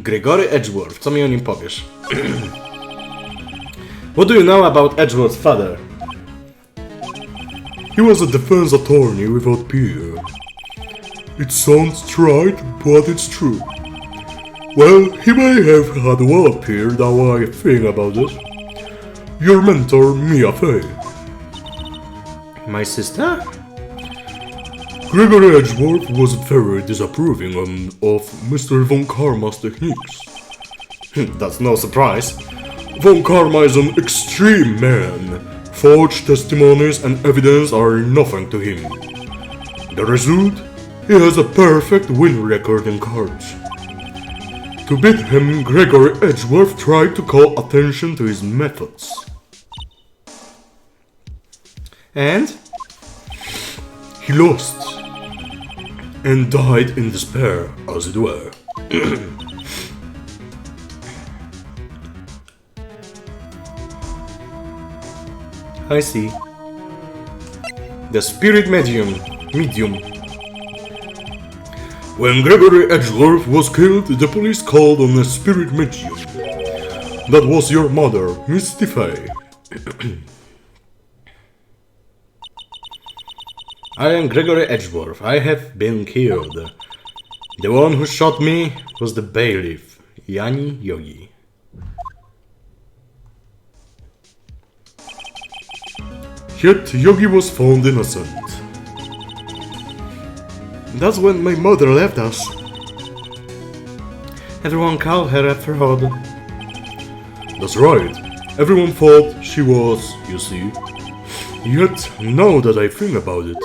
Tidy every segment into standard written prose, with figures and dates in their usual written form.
Gregory Edgeworth, co mi o nim powiesz? What do you know about Edgeworth's father? He was a defense attorney without peer. It sounds trite, but it's true. Well, he may have had one peer, now I think about it. Your mentor, Mia Fey. My sister? Gregory Edgeworth was very disapproving of Mr. Von Karma's techniques. That's no surprise. Von Karma is an extreme man. Forged testimonies and evidence are nothing to him. The result? He has a perfect win record in cards. To beat him, Gregory Edgeworth tried to call attention to his methods. And? He lost. And died in despair, as it were. I see. The spirit medium. When Gregory Edgeworth was killed, the police called on a spirit medium. That was your mother, Miss Fey. I am Gregory Edgeworth. I have been killed. The one who shot me was the bailiff, Yani Yogi. Yet Yogi was found innocent. That's when my mother left us. Everyone called her a fraud. That's right. Everyone thought she was, you see. Yet, now that I think about it,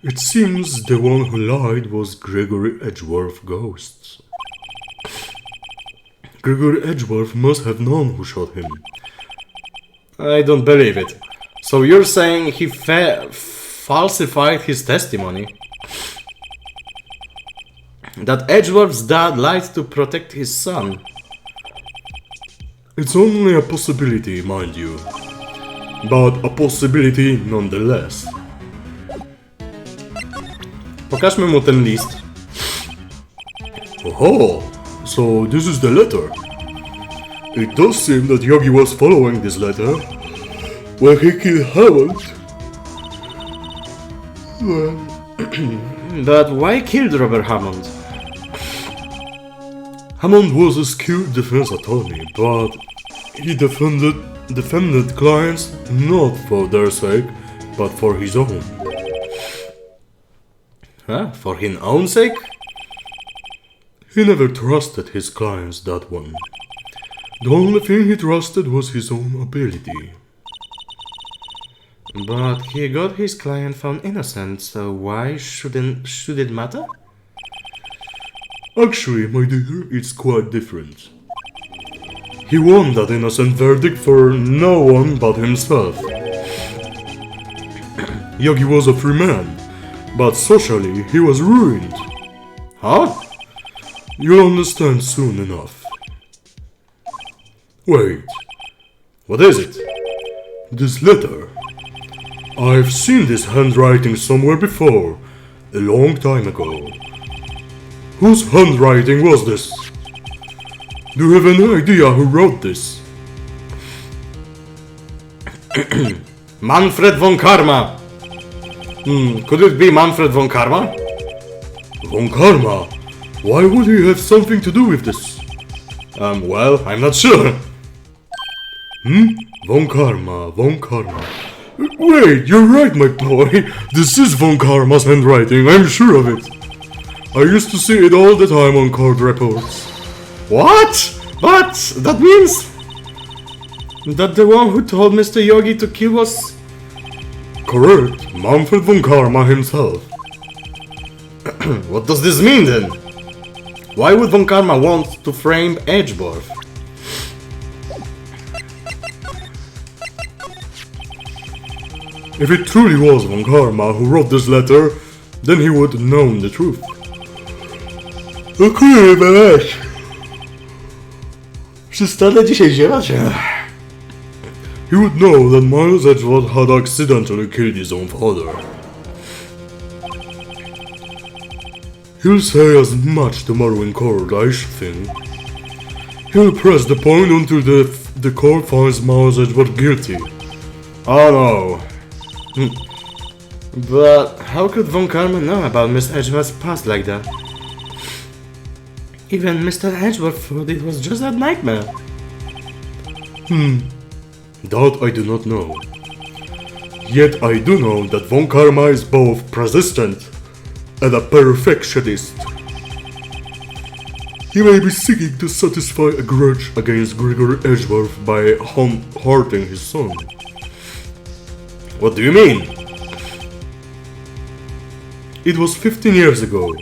it seems the one who lied was Gregory Edgeworth's ghost. Gregory Edgeworth must have known who shot him. I don't believe it. So you're saying he falsified his testimony? That Edgeworth's dad lied to protect his son? It's only a possibility, mind you. But a possibility nonetheless. Pokażmy mu ten list. Oh, so this is the letter. It does seem that Yogi was following this letter when he killed Hammond. But why killed Robert Hammond? Hammond was a skilled defense attorney, but he defended clients not for their sake, but for his own. Huh? For his own sake? He never trusted his clients, that one. The only thing he trusted was his own ability. But he got his client found innocent, so why should it matter? Actually, my dear, it's quite different. He won that innocent verdict for no one but himself. Yogi was a free man, but socially he was ruined. Huh? You'll understand soon enough. Wait, What is it? this letter. I've seen this handwriting somewhere before, a long time ago. Whose handwriting was this? Do you have any idea who wrote this? Manfred von Karma! Could it be Manfred von Karma? Von Karma? Why would he have something to do with this? Well, I'm not sure. Von Karma. Wait, you're right, my boy. This is Von Karma's handwriting, I'm sure of it. I used to see it all the time on court reports. What? But that means that the one who told Mr. Yogi to kill was... Correct, Manfred von Karma himself. What does this mean then? Why would von Karma want to frame Edgeworth? If it truly was Von Karma who wrote this letter, then he would have known the truth. Okej, weź. Przestanę dzisiaj ziewać. He would know that Miles Edgeworth had accidentally killed his own father. He'll say as much tomorrow in court, I should think. He'll press the point until the court finds Miles Edgeworth guilty. Oh no. But how could Von Karma know about Mr. Edgeworth's past like that? Even Mr. Edgeworth thought it was just a nightmare. That I do not know. Yet I do know that Von Karma is both persistent and a perfectionist. He may be seeking to satisfy a grudge against Gregory Edgeworth by hurting his son. What do you mean? It was 15 years ago.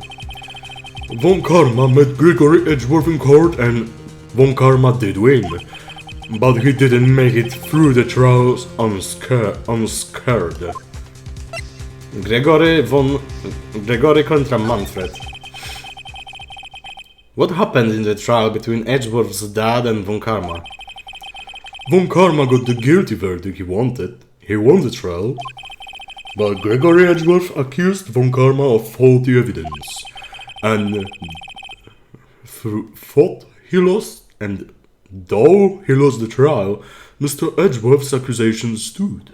Von Karma met Gregory Edgeworth in court and Von Karma did win. But he didn't make it through the trials unscared. Gregory contra Manfred. What happened in the trial between Edgeworth's dad and Von Karma? Von Karma got the guilty verdict he wanted. He won the trial. But Gregory Edgeworth accused Von Karma of faulty evidence. And thought he lost, and though he lost the trial, Mr. Edgeworth's accusation stood.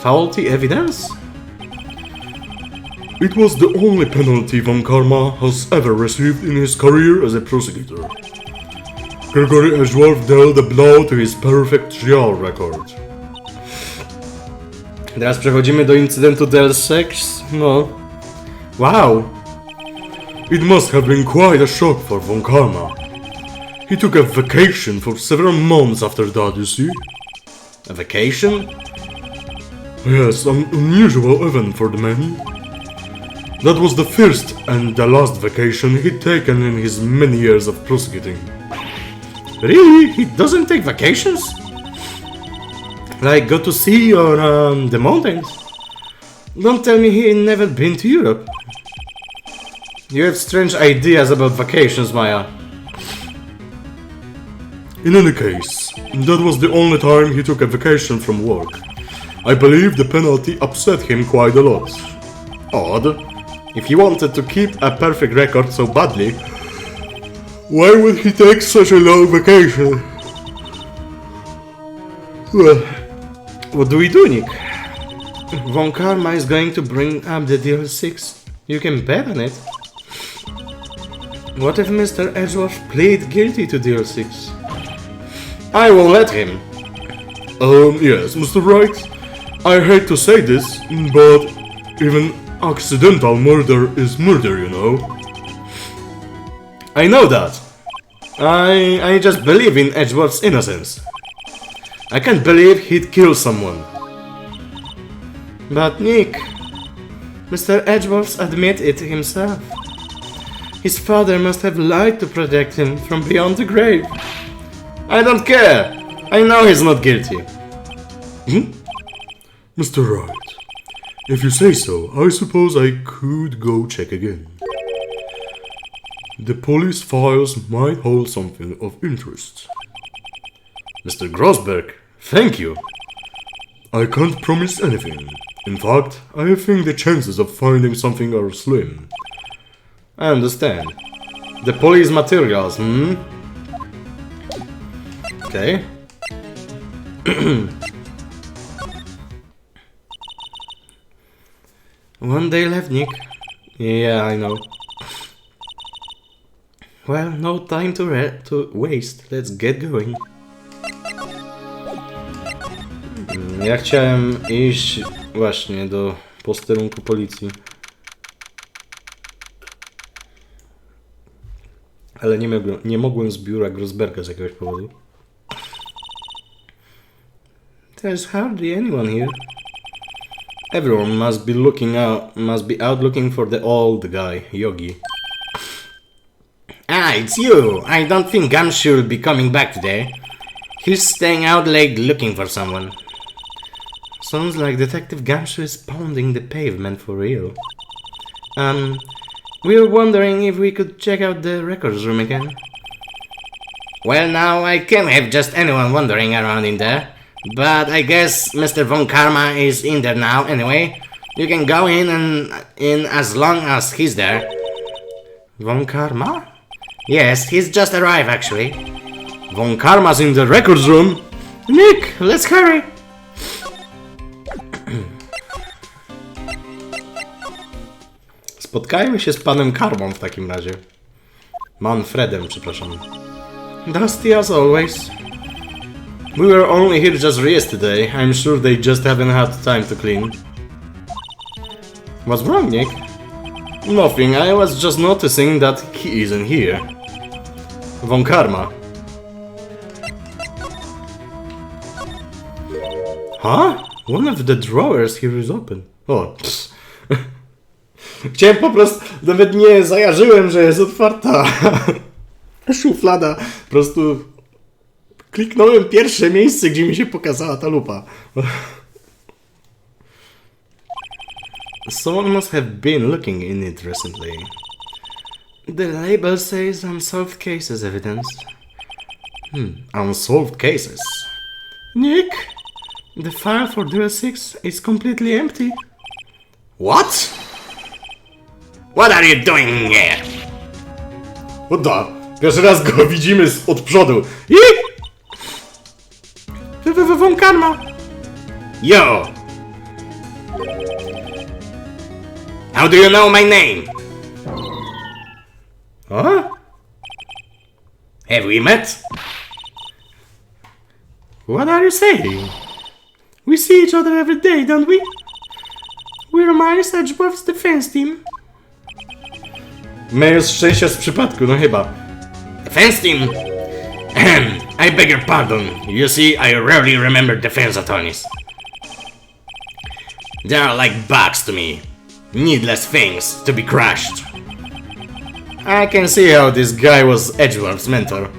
Faulty evidence? It was the only penalty Von Karma has ever received in his career as a prosecutor. Gregory Edgeworth dealt a blow to his perfect trial record. Teraz przechodzimy do incydentu Del 6. No. Wow. It must have been quite a shock for Von Karma. He took a vacation for several months after that, you see. A vacation? Yes, an unusual event for the man. That was the first and the last vacation he'd taken in his many years of prosecuting. Really? He doesn't take vacations? Like go to sea or the mountains? Don't tell me he never been to Europe. You have strange ideas about vacations, Maya. In any case, that was the only time he took a vacation from work. I believe the penalty upset him quite a lot. Odd. If he wanted to keep a perfect record so badly, why would he take such a long vacation? Well, what do we do, Nick? Von Karma is going to bring up the deal 6. You can bet on it. What if Mr. Edgeworth plead guilty to deal 6? I will let him. Yes, Mr. Wright. I hate to say this, but even accidental murder is murder, you know. I know that. I just believe in Edgeworth's innocence. I can't believe he'd kill someone. But Nick, Mr. Edgeworth admitted it himself. His father must have lied to protect him from beyond the grave. I don't care. I know he's not guilty. Mr. Wright, if you say so, I suppose I could go check again. The police files might hold something of interest. Mr. Grossberg, thank you. I can't promise anything. In fact, I think the chances of finding something are slim. I understand. The police materials, Okay. One day left, Nick. Yeah, I know. Well, no time to waste. Let's get going. Ja chciałem iść właśnie do posterunku policji. Ale nie mogłem z biura Grossberga z jakiegoś powodu. There's hardly anyone here. Everyone must be out looking for the old guy, Yogi. Ah, it's you! I don't think Gumshoe will be coming back today. He's staying out late looking for someone. Sounds like Detective Gumshoe is pounding the pavement for real. We were wondering if we could check out the records room again. Well, now, I can't have just anyone wandering around in there. But I guess Mr. Von Karma is in there now anyway. You can go in as long as he's there. Von Karma? Yes, he's just arrived actually. Von Karma's in the records room. Nick, let's hurry. Spotkajmy się z panem Karmą w takim razie. Manfredem, przepraszam. Dusty as always. We were only here just yesterday. I'm sure they just haven't had time to clean. What's wrong, Nick? Nothing, I was just noticing that he isn't here. Von Karma. Huh? One of the drawers here is open. O, chciałem po prostu, nawet nie zajarzyłem, że jest otwarta szuflada. Po prostu kliknąłem pierwsze miejsce, gdzie mi się pokazała ta lupa. Someone must have been looking in it recently. The label says unsolved cases evidence. Unsolved cases. Nick, the file for Duel 6 is completely empty. What? What are you doing here? What the? Pierwszy raz go widzimy od przodu. Von Karma. Yo! How do you know my name? Huh? Have we met? What are you saying? We see each other every day, don't we? We're Miles Edgeworth's defense team. Mail szczęścia z przypadku, no chyba. Defense team? I beg your pardon. You see, I rarely remember defense attorneys. They are like bugs to me. Needless things to be crushed. I can see how this guy was Edgeworth's mentor.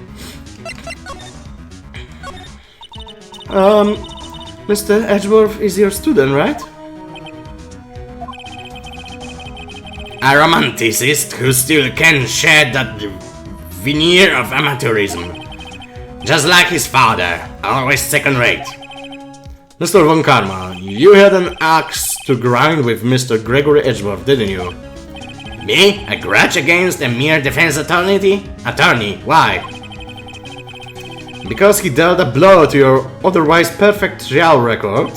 Mr. Edgeworth is your student, right? A romanticist who still can shed that veneer of amateurism. Just like his father, always second-rate. Mr. Von Karma, you had an axe to grind with Mr. Gregory Edgeworth, didn't you? Me? A grudge against a mere defense attorney? Attorney, why? Because he dealt a blow to your otherwise perfect trial record?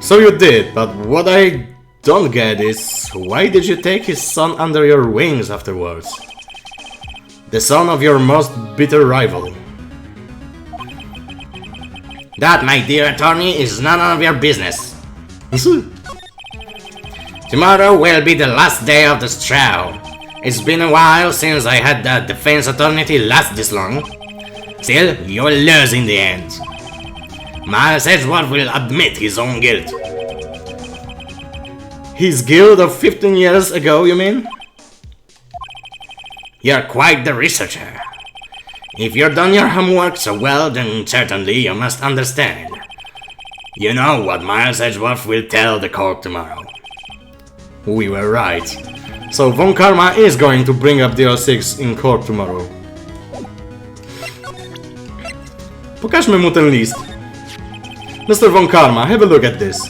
So you did, but what I don't get is, why did you take his son under your wings afterwards? The son of your most bitter rival. That, my dear attorney, is none of your business. Tomorrow will be the last day of this trial. It's been a while since I had the defense attorney last this long. Still, you'll lose in the end. Miles Edgeworth will admit his own guilt. His guilt of 15 years ago, you mean? You're quite the researcher. If you've done your homework so well, then certainly you must understand. You know what Miles Edgeworth will tell the court tomorrow. We were right. So Von Karma is going to bring up Duel 6 in court tomorrow. Pokażmy mu ten list. Mr. Von Karma, have a look at this.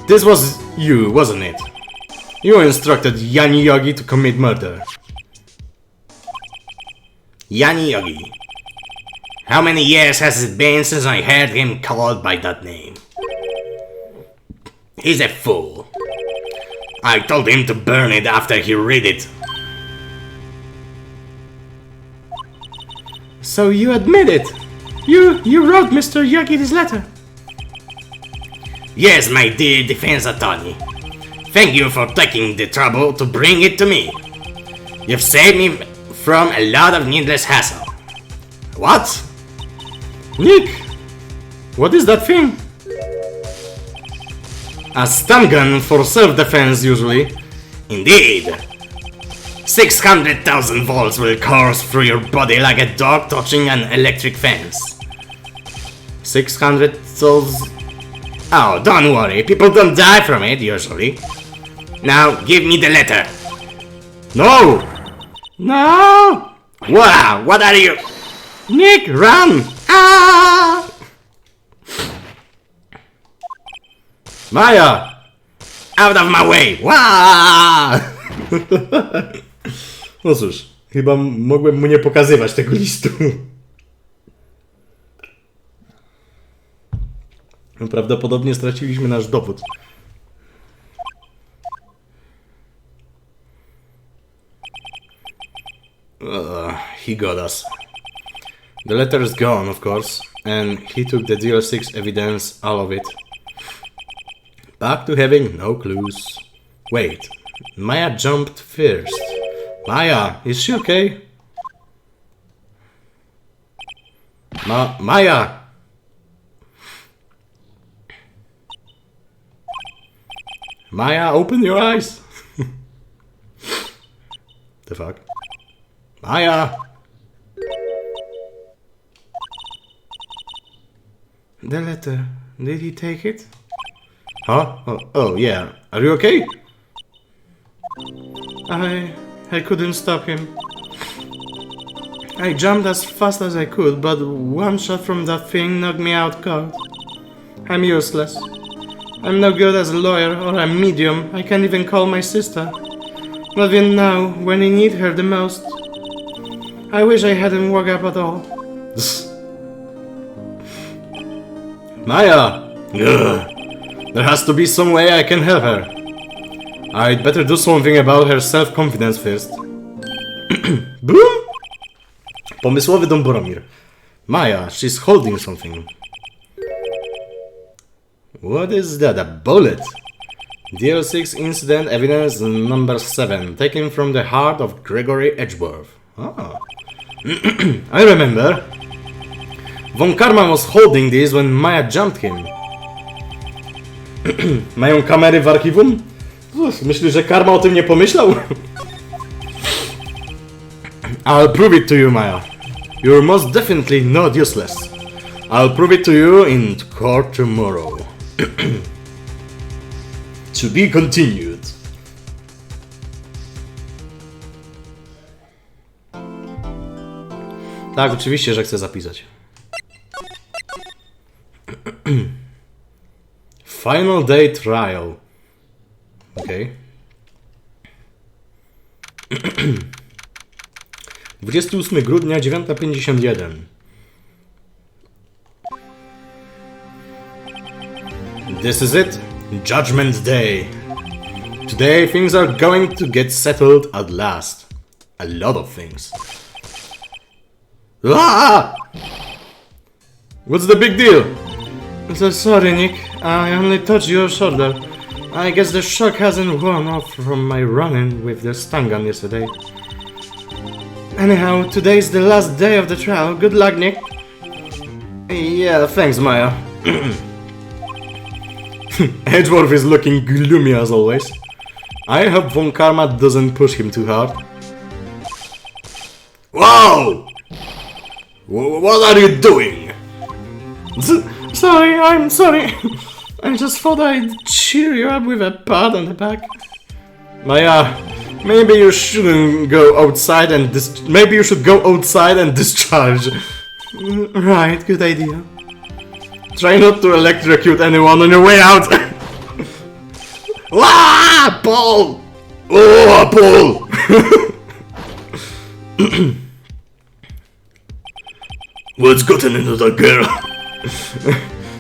This was you, wasn't it? You instructed Yanni Yogi to commit murder. Yanni Yogi. How many years has it been since I heard him called by that name? He's a fool. I told him to burn it after he read it. So you admit it? You wrote Mr. Yogi this letter? Yes, my dear defense attorney. Thank you for taking the trouble to bring it to me. You've saved me from a lot of needless hassle. What? Nick, what is that thing? A stun gun for self-defense, usually. Indeed. 600,000 volts will course through your body like a dog touching an electric fence. 600 souls. Oh, don't worry, people don't die from it, usually. Now, give me the letter. No! No! Wow, what are you? Nick, run! Ah! Maya! Out of my way! Waa! No cóż, chyba mogłem mu nie pokazywać tego listu. Prawdopodobnie straciliśmy nasz dowód. He got us. The letter is gone, of course, and he took the DL6 evidence, all of it. Back to having no clues. Wait, Maya jumped first. Maya, is she okay? Maya! Maya, open your eyes! The fuck? Maya! The letter. Did he take it? Huh? Oh, yeah. Are you okay? I couldn't stop him. I jumped as fast as I could, but one shot from that thing knocked me out cold. I'm useless. I'm no good as a lawyer or a medium. I can't even call my sister. Not even now, when I need her the most. I wish I hadn't woke up at all. Maya! Ugh. There has to be some way I can help her. I'd better do something about her self-confidence first. Boom! Pomysłowy Don Boromir. Maya, she's holding something. What is that? A bullet? DL6 incident evidence number 7, taken from the heart of Gregory Edgeworth. Ah. I remember. Von Karman was holding this when Maya jumped him. Mają kamery w archiwum? Myślisz, że Karma o tym nie pomyślał? I'll prove it to you, Maya. You're most definitely not useless. I'll prove it to you in court tomorrow. To be continued. Tak, oczywiście, że chcę zapisać. Final day trial. Okej. 28 grudnia, 9:51. This is it. Judgment Day. Today things are going to get settled at last. A lot of things. Ah! What's the big deal? So sorry, Nick. I only touched your shoulder. I guess the shock hasn't worn off from my run-in with the stun gun yesterday. Anyhow, today's the last day of the trial. Good luck, Nick. Yeah, thanks, Maya. Edgeworth is looking gloomy as always. I hope Von Karma doesn't push him too hard. Whoa! What are you doing? Sorry, I'm sorry. I just thought I'd cheer you up with a pat on the back. Maya, maybe you shouldn't go outside and maybe you should go outside and discharge. Right, good idea. Try not to electrocute anyone on your way out. Ah, Paul! Oh, Paul! What's gotten into that girl?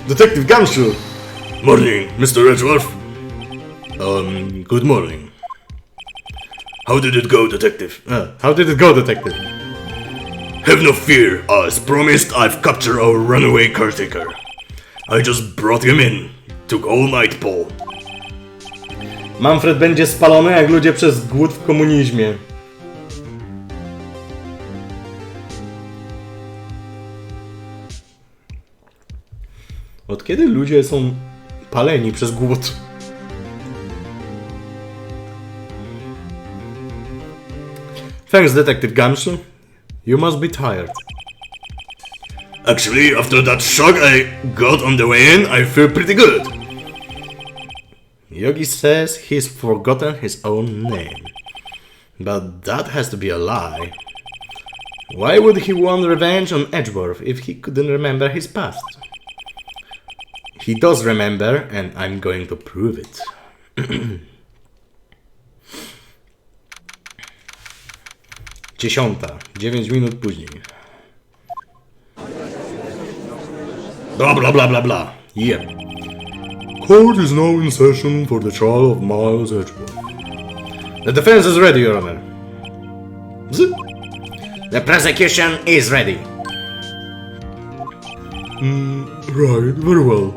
Detective Gumshoe. Morning, Mr. Edgeworth. Good morning. How did it go, Detective? How did it go, Detective? Have no fear. As promised, I've captured our runaway caretaker. I just brought him in. Took all night, Paul. Manfred będzie spalony jak ludzie przez głód w komunizmie. Od kiedy ludzie są paleni przez głód? Thanks, Detective Gumshoe. You must be tired. Actually, after that shock I got on the way in, I feel pretty good. Yogi says he's forgotten his own name. But that has to be a lie. Why would he want revenge on Edgeworth if he couldn't remember his past? He does remember, and I'm going to prove it. 10. 9 minut później. Blah blah blah blah blah. Yeah. Court is now in session for the trial of Miles Edgeworth. The defense is ready, Your Honor. The prosecution is ready. Right, very well.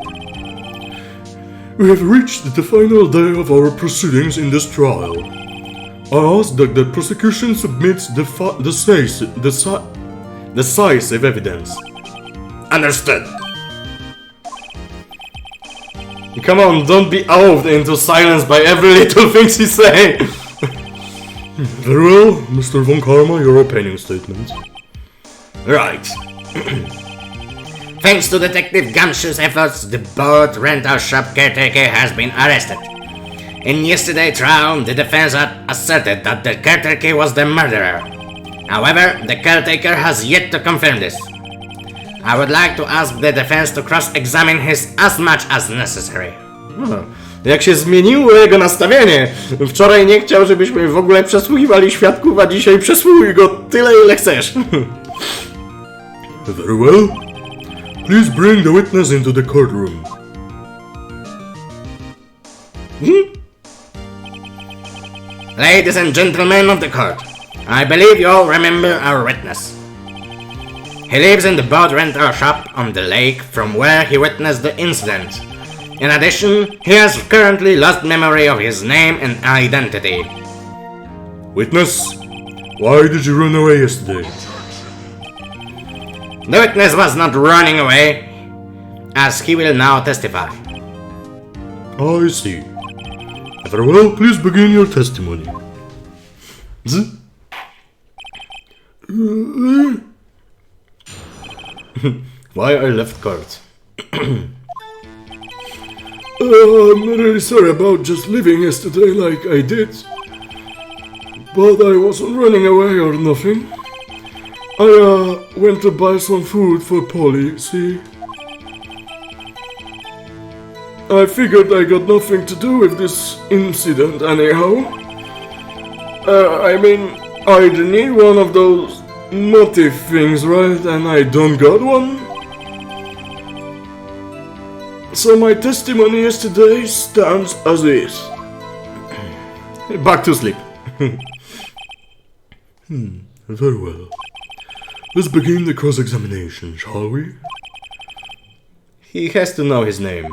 We have reached the final day of our proceedings in this trial. I ask that the prosecution submits decisive evidence. Understood. Come on, don't be awed into silence by every little thing he say. Very well, Mr. Von Karma, your opening statement. Right. Thanks to Detective Gumshoe's efforts, the boat rental shop caretaker has been arrested. In yesterday's trial, the defense had asserted that the caretaker was the murderer. However, the caretaker has yet to confirm this. I would like to ask the defense to cross-examine his as much as necessary. Jak się zmieniło jego nastawienie. Wczoraj nie chciał, żebyśmy w ogóle przesłuchiwali świadków, a dzisiaj przesłuchuj go tyle, ile chcesz. Very well. Please bring the witness into the courtroom. Ladies and gentlemen of the court, I believe you all remember our witness. He lives in the boat rental shop on the lake from where he witnessed the incident. In addition, he has currently lost memory of his name and identity. Witness, why did you run away yesterday? The witness was not running away, as he will now testify. I see. Very well, please begin your testimony. Why I left court? I'm really sorry about just leaving yesterday like I did. But I wasn't running away or nothing. I went to buy some food for Polly, see? I figured I got nothing to do with this incident anyhow. I mean, I need one of those motive things, right? And I don't got one. So my testimony yesterday stands as is. Back to sleep. Very well. Let's begin the cross-examination, shall we? He has to know his name.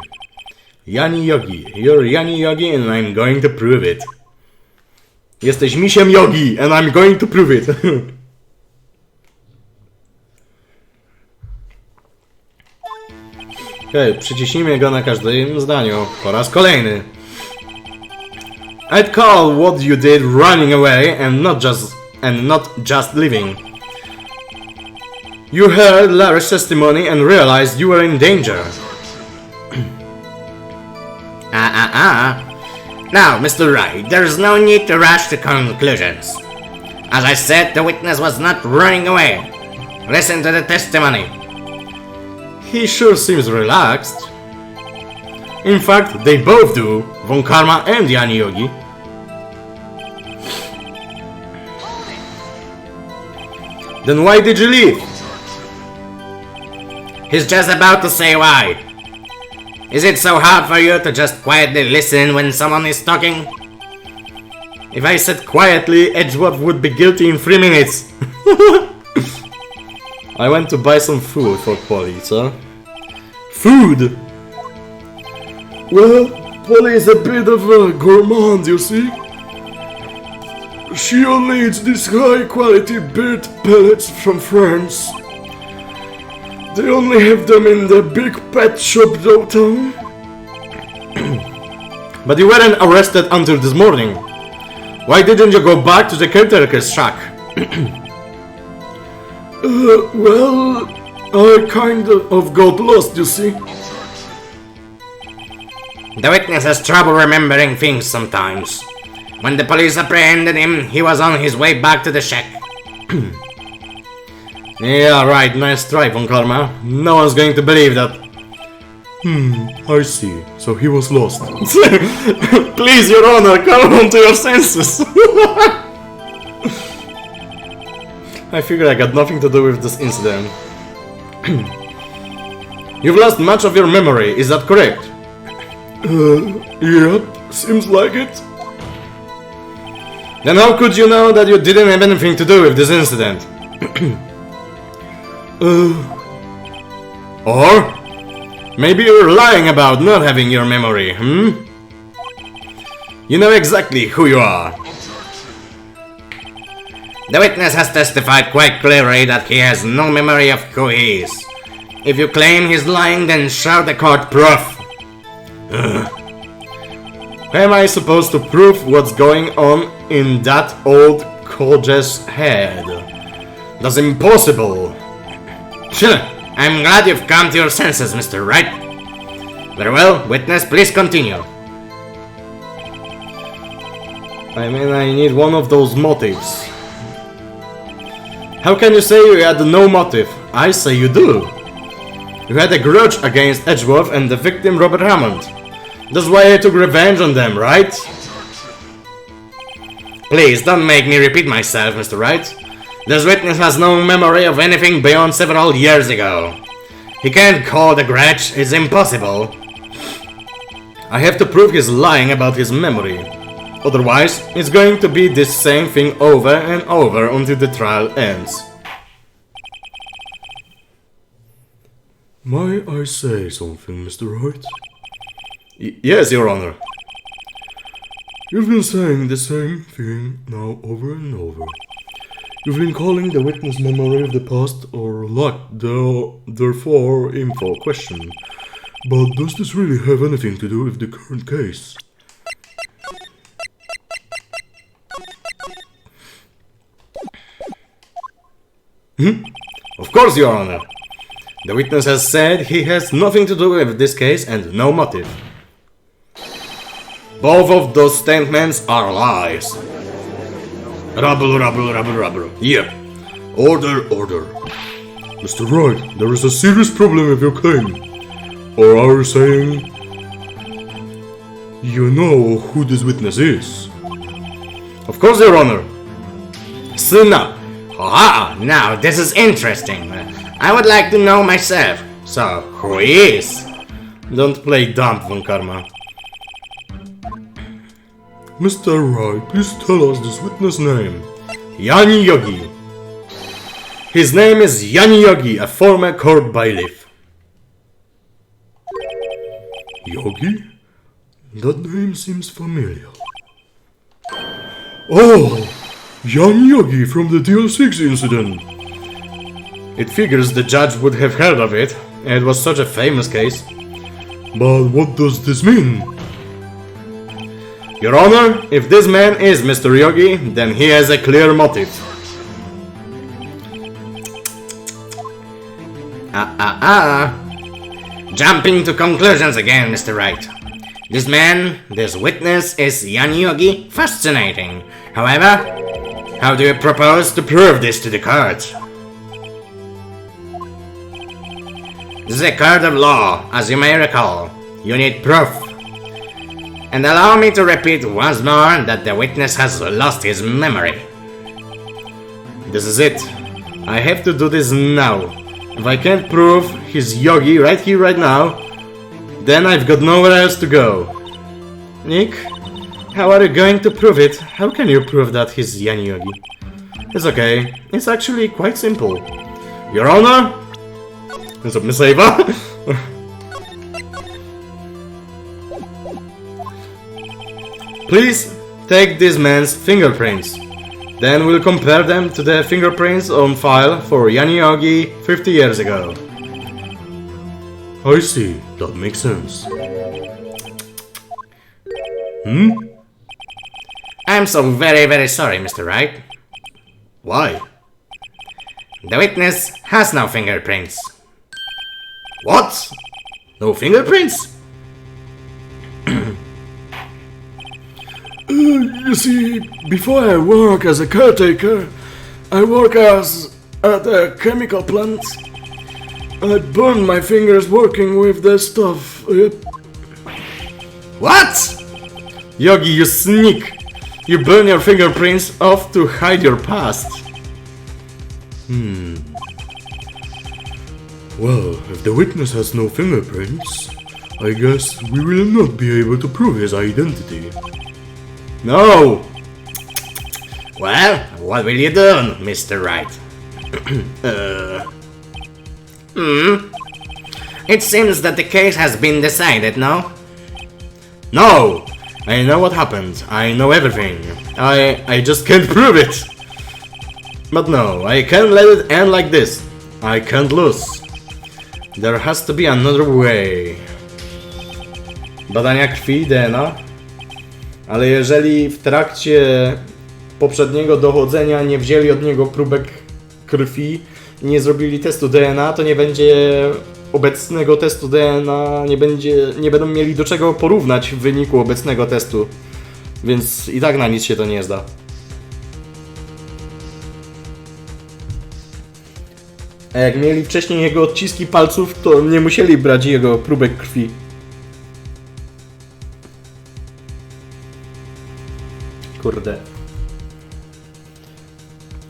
Yanni Yogi. You're Yanni Yogi and I'm going to prove it. Jesteś misiem Yogi and I'm going to prove it. Okej, przyciśnijmy go na każdym zdaniu. Po raz kolejny. I'd call what you did running away and not just leaving. You heard Larry's testimony and realized you were in danger. Now, Mr. Wright, there's no need to rush to conclusions. As I said, the witness was not running away. Listen to the testimony. He sure seems relaxed. In fact, they both do, Von Karma and Yanni Yogi. Then why did you leave? He's just about to say why. Is it so hard for you to just quietly listen when someone is talking? If I said quietly, Edgeworth would be guilty in 3 minutes. I went to buy some food for Polly, so... Food! Well, Polly is a bit of a gourmand, you see. She only eats these high-quality bird pellets from France. They only have them in the big pet shop downtown. But you weren't arrested until this morning. Why didn't you go back to the caretaker's shack? Well, I kind of got lost, you see. The witness has trouble remembering things sometimes. When the police apprehended him, he was on his way back to the shack. Yeah, right, nice try, Von Karma. No one's going to believe that. I see. So he was lost. Please, Your Honor, come on to your senses. I figure I got nothing to do with this incident. You've lost much of your memory, is that correct? Yep, seems like it. Then how could you know that you didn't have anything to do with this incident? Or maybe you're lying about not having your memory, You know exactly who you are. The witness has testified quite clearly that he has no memory of who he is. If you claim he's lying, then show the court proof. How am I supposed to prove what's going on in that old Koje's head? That's impossible. I'm glad you've come to your senses, Mr. Wright. Very well, witness, please continue. I mean, I need one of those motives. How can you say you had no motive? I say you do. You had a grudge against Edgeworth and the victim Robert Hammond. That's why I took revenge on them, right? Please, don't make me repeat myself, Mr. Wright. This witness has no memory of anything beyond several years ago. He can't call the Gracz, it's impossible. I have to prove he's lying about his memory. Otherwise, it's going to be this same thing over and over until the trial ends. May I say something, Mr. Wright? Yes, Your Honor. You've been saying the same thing now over and over. You've been calling the witness memory of the past or lack therefore info question. But does this really have anything to do with the current case? Of course, Your Honor. The witness has said he has nothing to do with this case and no motive. Both of those statements are lies. Rubble. Yep. Order. Mr. Wright, there is a serious problem with your claim. Or are you saying you know who this witness is? Of course, Your Honor. Sina. Now this is interesting. I would like to know myself. So, who he is? Don't play dumb, Von Karma. Mr. Wright, please tell us this witness' name. Yani Yogi. His name is Yani Yogi, a former court bailiff. Yogi? That name seems familiar. Oh! Yan Yogi from the DL6 incident. It figures the judge would have heard of it. It was such a famous case. But what does this mean? Your Honor, if this man is Mr. Yogi, then he has a clear motive. Jumping to conclusions again, Mr. Wright. This witness is Yan Yogi. Fascinating. However, how do you propose to prove this to the court? This is a court of law, as you may recall. You need proof. And allow me to repeat once more that the witness has lost his memory. This is it. I have to do this now. If I can't prove he's Yogi right here, right now, then I've got nowhere else to go. Nick, how are you going to prove it? How can you prove that he's Yan Yogi? It's okay. It's actually quite simple. Your Honor? Submissiva? Please take this man's fingerprints. Then we'll compare them to the fingerprints on file for Yan Yogi 50 years ago. I see. That makes sense. I'm so very, very sorry, Mr. Wright. Why? The witness has no fingerprints. What? No fingerprints? You see, before I work as a caretaker, I work at a chemical plant. I burned my fingers working with that stuff. What? Yogi, you sneak! You burn your fingerprints off to hide your past. Well, if the witness has no fingerprints, I guess we will not be able to prove his identity. No! Well, what will you do, Mr. Wright? It seems that the case has been decided, no? No! I know what happened. I know everything. I just can't prove it! But no, I can't let it end like this. I can't lose. There has to be another way. Badania krwi, DNA. Ale jeżeli w trakcie poprzedniego dochodzenia nie wzięli od niego próbek krwi i nie zrobili testu DNA, to nie będzie obecnego testu DNA, nie będą mieli do czego porównać w wyniku obecnego testu. Więc i tak na nic się to nie zda. A jak mieli wcześniej jego odciski palców, to nie musieli brać jego próbek krwi. Kurde.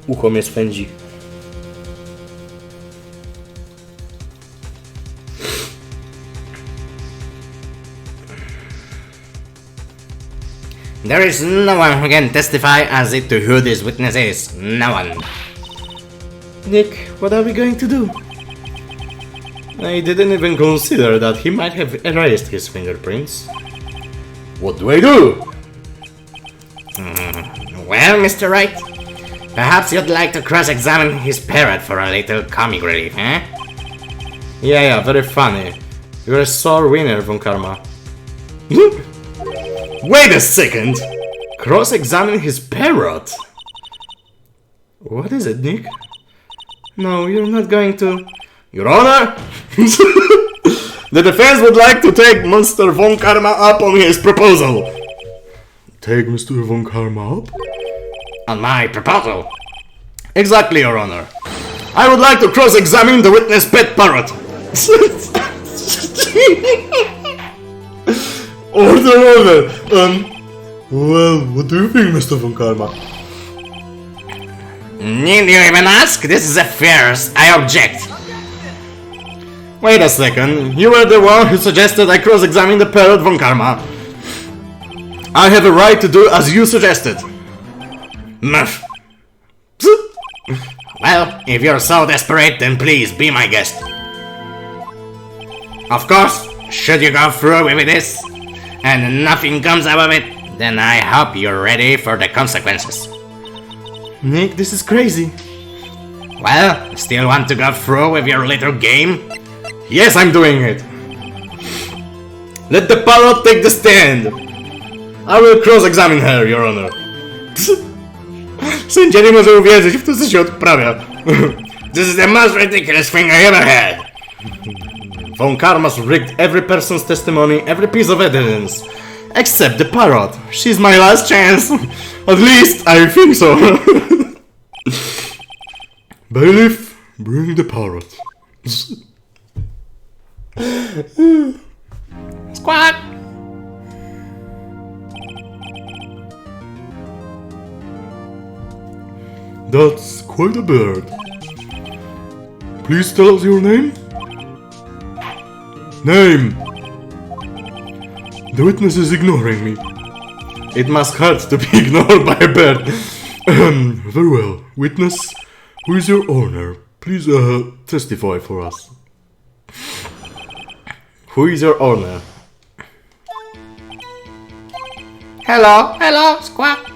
Ucho mnie swędzi. There is no one who can testify as to who this witness is. No one. Nick, what are we going to do? I didn't even consider that he might have erased his fingerprints. What do I do? Well, Mr. Wright, perhaps you'd like to cross-examine his parrot for a little comic relief, eh? Yeah, very funny. You're a sore winner, Von Karma. Wait a second! Cross-examine his parrot? What is it, Nick? No, you're not going to... Your Honor! The defense would like to take Mr. Von Karma up on his proposal. Take Mr. Von Karma up? On my proposal. Exactly, Your Honor. I would like to cross-examine the witness pet parrot. Order! Well, what do you think, Mr. Von Karma? Need you even ask? This is a farce. I object. Wait a second. You were the one who suggested I cross-examine the parrot, Von Karma. I have a right to do as you suggested. Muff. Well, if you're so desperate, then please be my guest. Of course, should you go through with this, and nothing comes out of it, then I hope you're ready for the consequences. Nick, this is crazy. Well, still want to go through with your little game? Yes, I'm doing it. Let the parrot take the stand. I will cross-examine her, Your Honor. Sędzia nie może uwierzyć w to, co się odprawia. This is the most ridiculous thing I ever had. Von Karma's rigged every person's testimony, every piece of evidence. Except the parrot. She's my last chance. At least, I think so. Bailiff, bring the parrot. Squawk! That's quite a bird. Please tell us your name? Name! The witness is ignoring me. It must hurt to be ignored by a bird. Very well. Witness, who is your owner? Please, testify for us. Who is your owner? Hello, Squawk.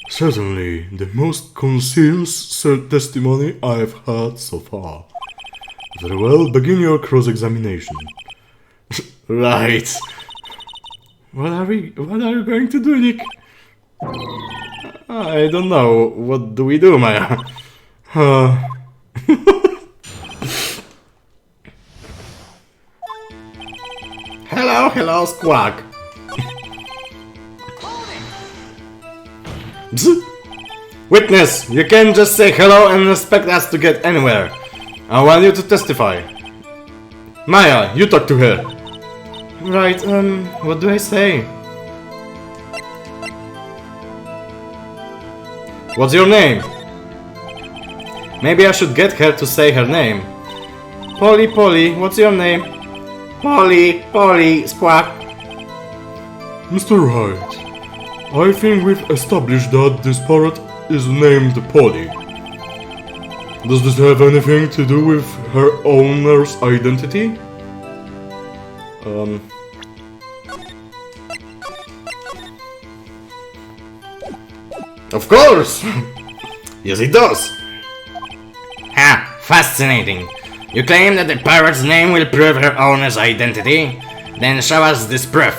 Certainly, the most concealed testimony I've had so far. Very well, begin your cross-examination. Right. What are you going to do, Nick? I don't know. What do we do, Maya? Hello, Squawk. Witness, you can't just say hello and expect us to get anywhere. I want you to testify. Maya, you talk to her. Right, what do I say? What's your name? Maybe I should get her to say her name. Polly, what's your name? Polly, squawk. Mr. Wright, I think we've established that this parrot is named Polly. Does this have anything to do with her owner's identity? Of course! Yes, it does. Ha! Fascinating. You claim that the parrot's name will prove her owner's identity? Then show us this proof.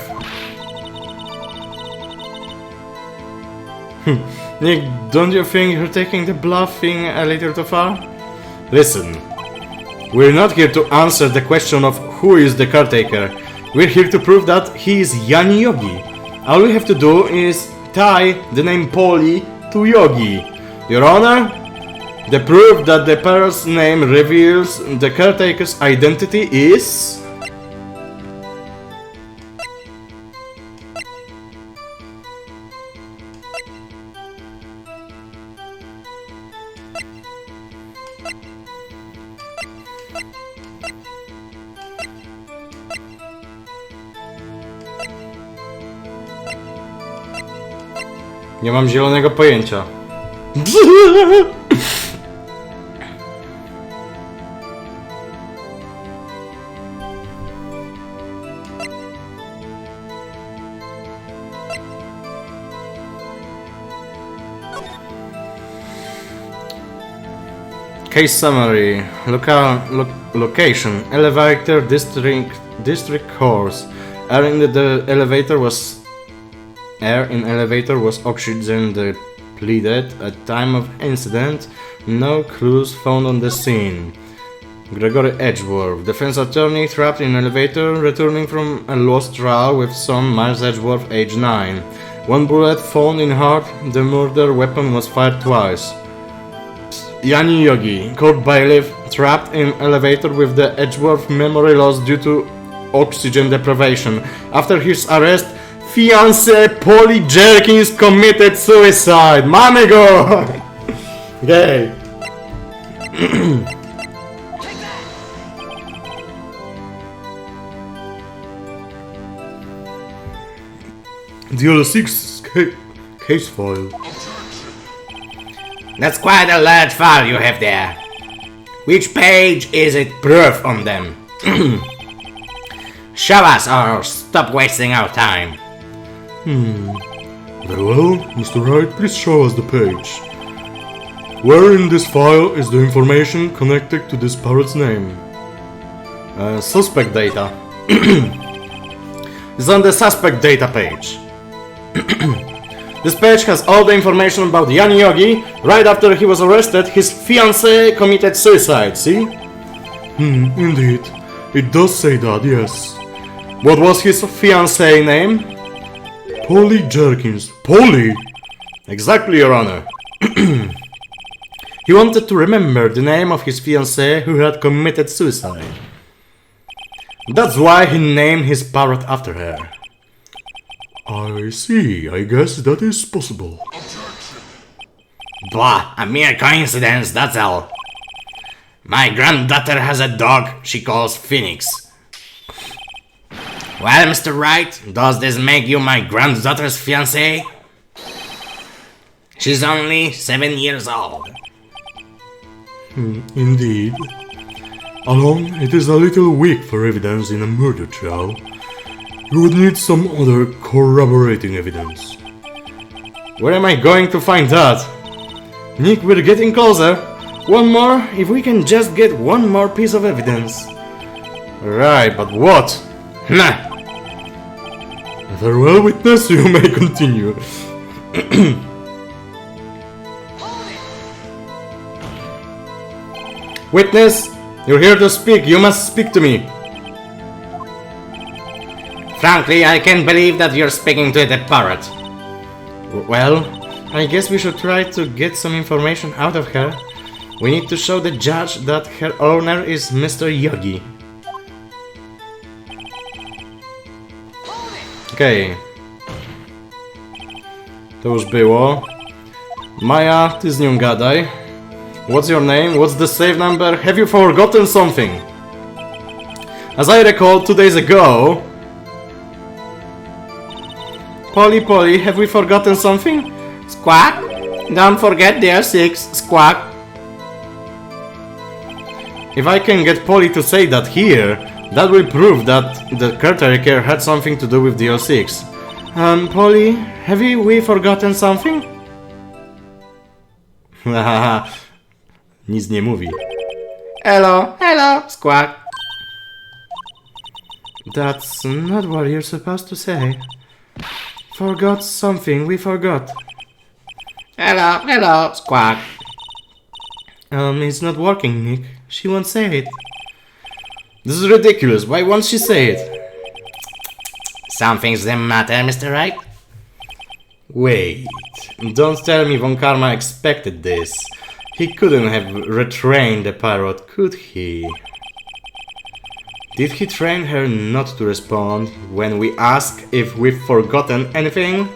Nick, don't you think you're taking the bluffing a little too far? Listen, we're not here to answer the question of who is the caretaker. We're here to prove that he is Yanni Yogi. All we have to do is tie the name Polly to Yogi. Your Honor, the proof that the parrot's name reveals the caretaker's identity is... Nie mam zielonego pojęcia. Case summary. Location. Elevator district course. Air in elevator was oxygen depleted at time of incident. No clues found on the scene. Gregory Edgeworth, defense attorney trapped in elevator, returning from a lost trial with son Miles Edgeworth, age 9. One bullet found in heart. The murder weapon was fired twice. Yanni Yogi, court bailiff, trapped in elevator with the Edgeworth memory loss due to oxygen deprivation. After his arrest, fiancée Polly Jerkins committed suicide. Mamy go! Gay. DL6 case file. That's quite a large file you have there. Which page is it proof on them? Show us or stop wasting our time. Very well, Mr. Wright, please show us the page. Where in this file is the information connected to this parrot's name? Suspect data. It's on the suspect data page. This page has all the information about Yanni Yogi. Right after he was arrested, his fiancée committed suicide, see? Indeed. It does say that, yes. What was his fiancée name? Polly Jerkins. Polly? Exactly, Your Honor. He wanted to remember the name of his fiancée who had committed suicide. That's why he named his parrot after her. I see. I guess that is possible. Blah, a mere coincidence, that's all. My granddaughter has a dog she calls Phoenix. Well, Mr. Wright, does this make you my granddaughter's fiancé? She's only 7 years old. Indeed. Alone, it is a little weak for evidence in a murder trial. You would need some other corroborating evidence. Where am I going to find that? Nick, we're getting closer. One more, if we can just get one more piece of evidence. Right, but what? Nah. Very well, witness, you may continue. Witness, you're here to speak. You must speak to me. Frankly, I can't believe that you're speaking to the parrot. Well, I guess we should try to get some information out of her. We need to show the judge that her owner is Mr. Yogi. Okej. To już było. Maja, ty z nią gadaj. What's your name? What's the save number? Have you forgotten something? As I recall 2 days ago... Polly, have we forgotten something? Squawk! Don't forget the R6, squawk! If I can get Polly to say that here, that will prove that the caretaker had something to do with the L6. Polly, have we forgotten something? Haha, nic nie mówi. Hello, squawk. That's not what you're supposed to say. Forgot something, we forgot. Hello, squawk. It's not working, Nick. She won't say it. This is ridiculous. Why won't she say it? Something's the matter, Mr. Wright? Wait. Don't tell me Von Karma expected this. He couldn't have retrained the parrot, could he? Did he train her not to respond when we ask if we've forgotten anything?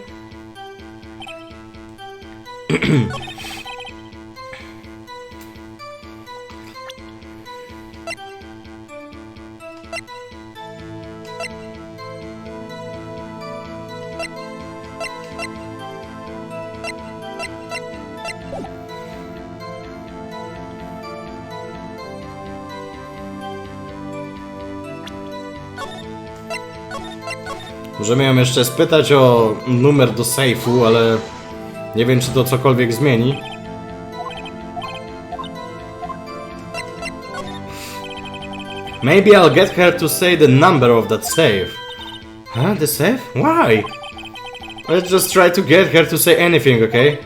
Możemy ją jeszcze spytać o numer do sejfu, ale nie wiem, czy to cokolwiek zmieni. Maybe I'll get her to say the number of that safe. Huh? The safe? Why? Let's just try to get her to say anything, okay?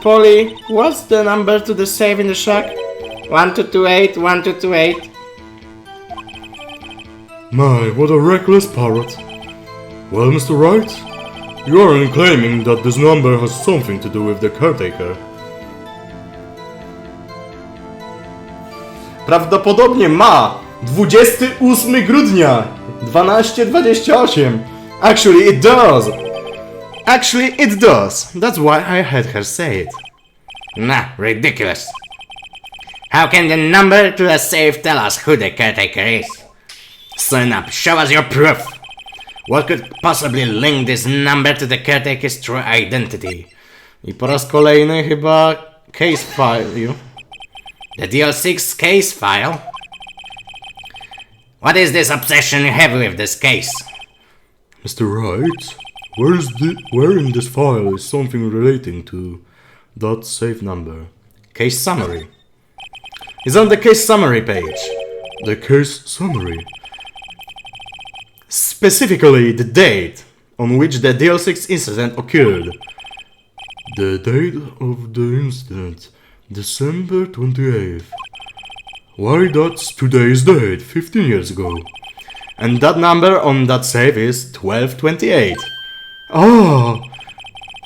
Polly, what's the number to the safe in the shack? 1228, 1228. My, what a reckless parrot. Well, Mr. Wright, you aren't claiming that this number has something to do with the caretaker. Prawdopodobnie ma! 28 grudnia! 12:28! Actually, it does! Actually, it does! That's why I had her say it. Nah, ridiculous. How can the number to the safe tell us who the caretaker is? Sign up, show us your proof! What could possibly link this number to the caretaker's true identity? I po raz kolejny chyba case file. The DL6 case file? What is this obsession you have with this case? Mr. Wright, where in this file is something relating to that safe number? Case summary. It's on the case summary page. The case summary. Specifically, the date on which the DL6 incident occurred. The date of the incident, December 28th. Why, that's today's date, 15 years ago. And that number on that safe is 1228. Oh!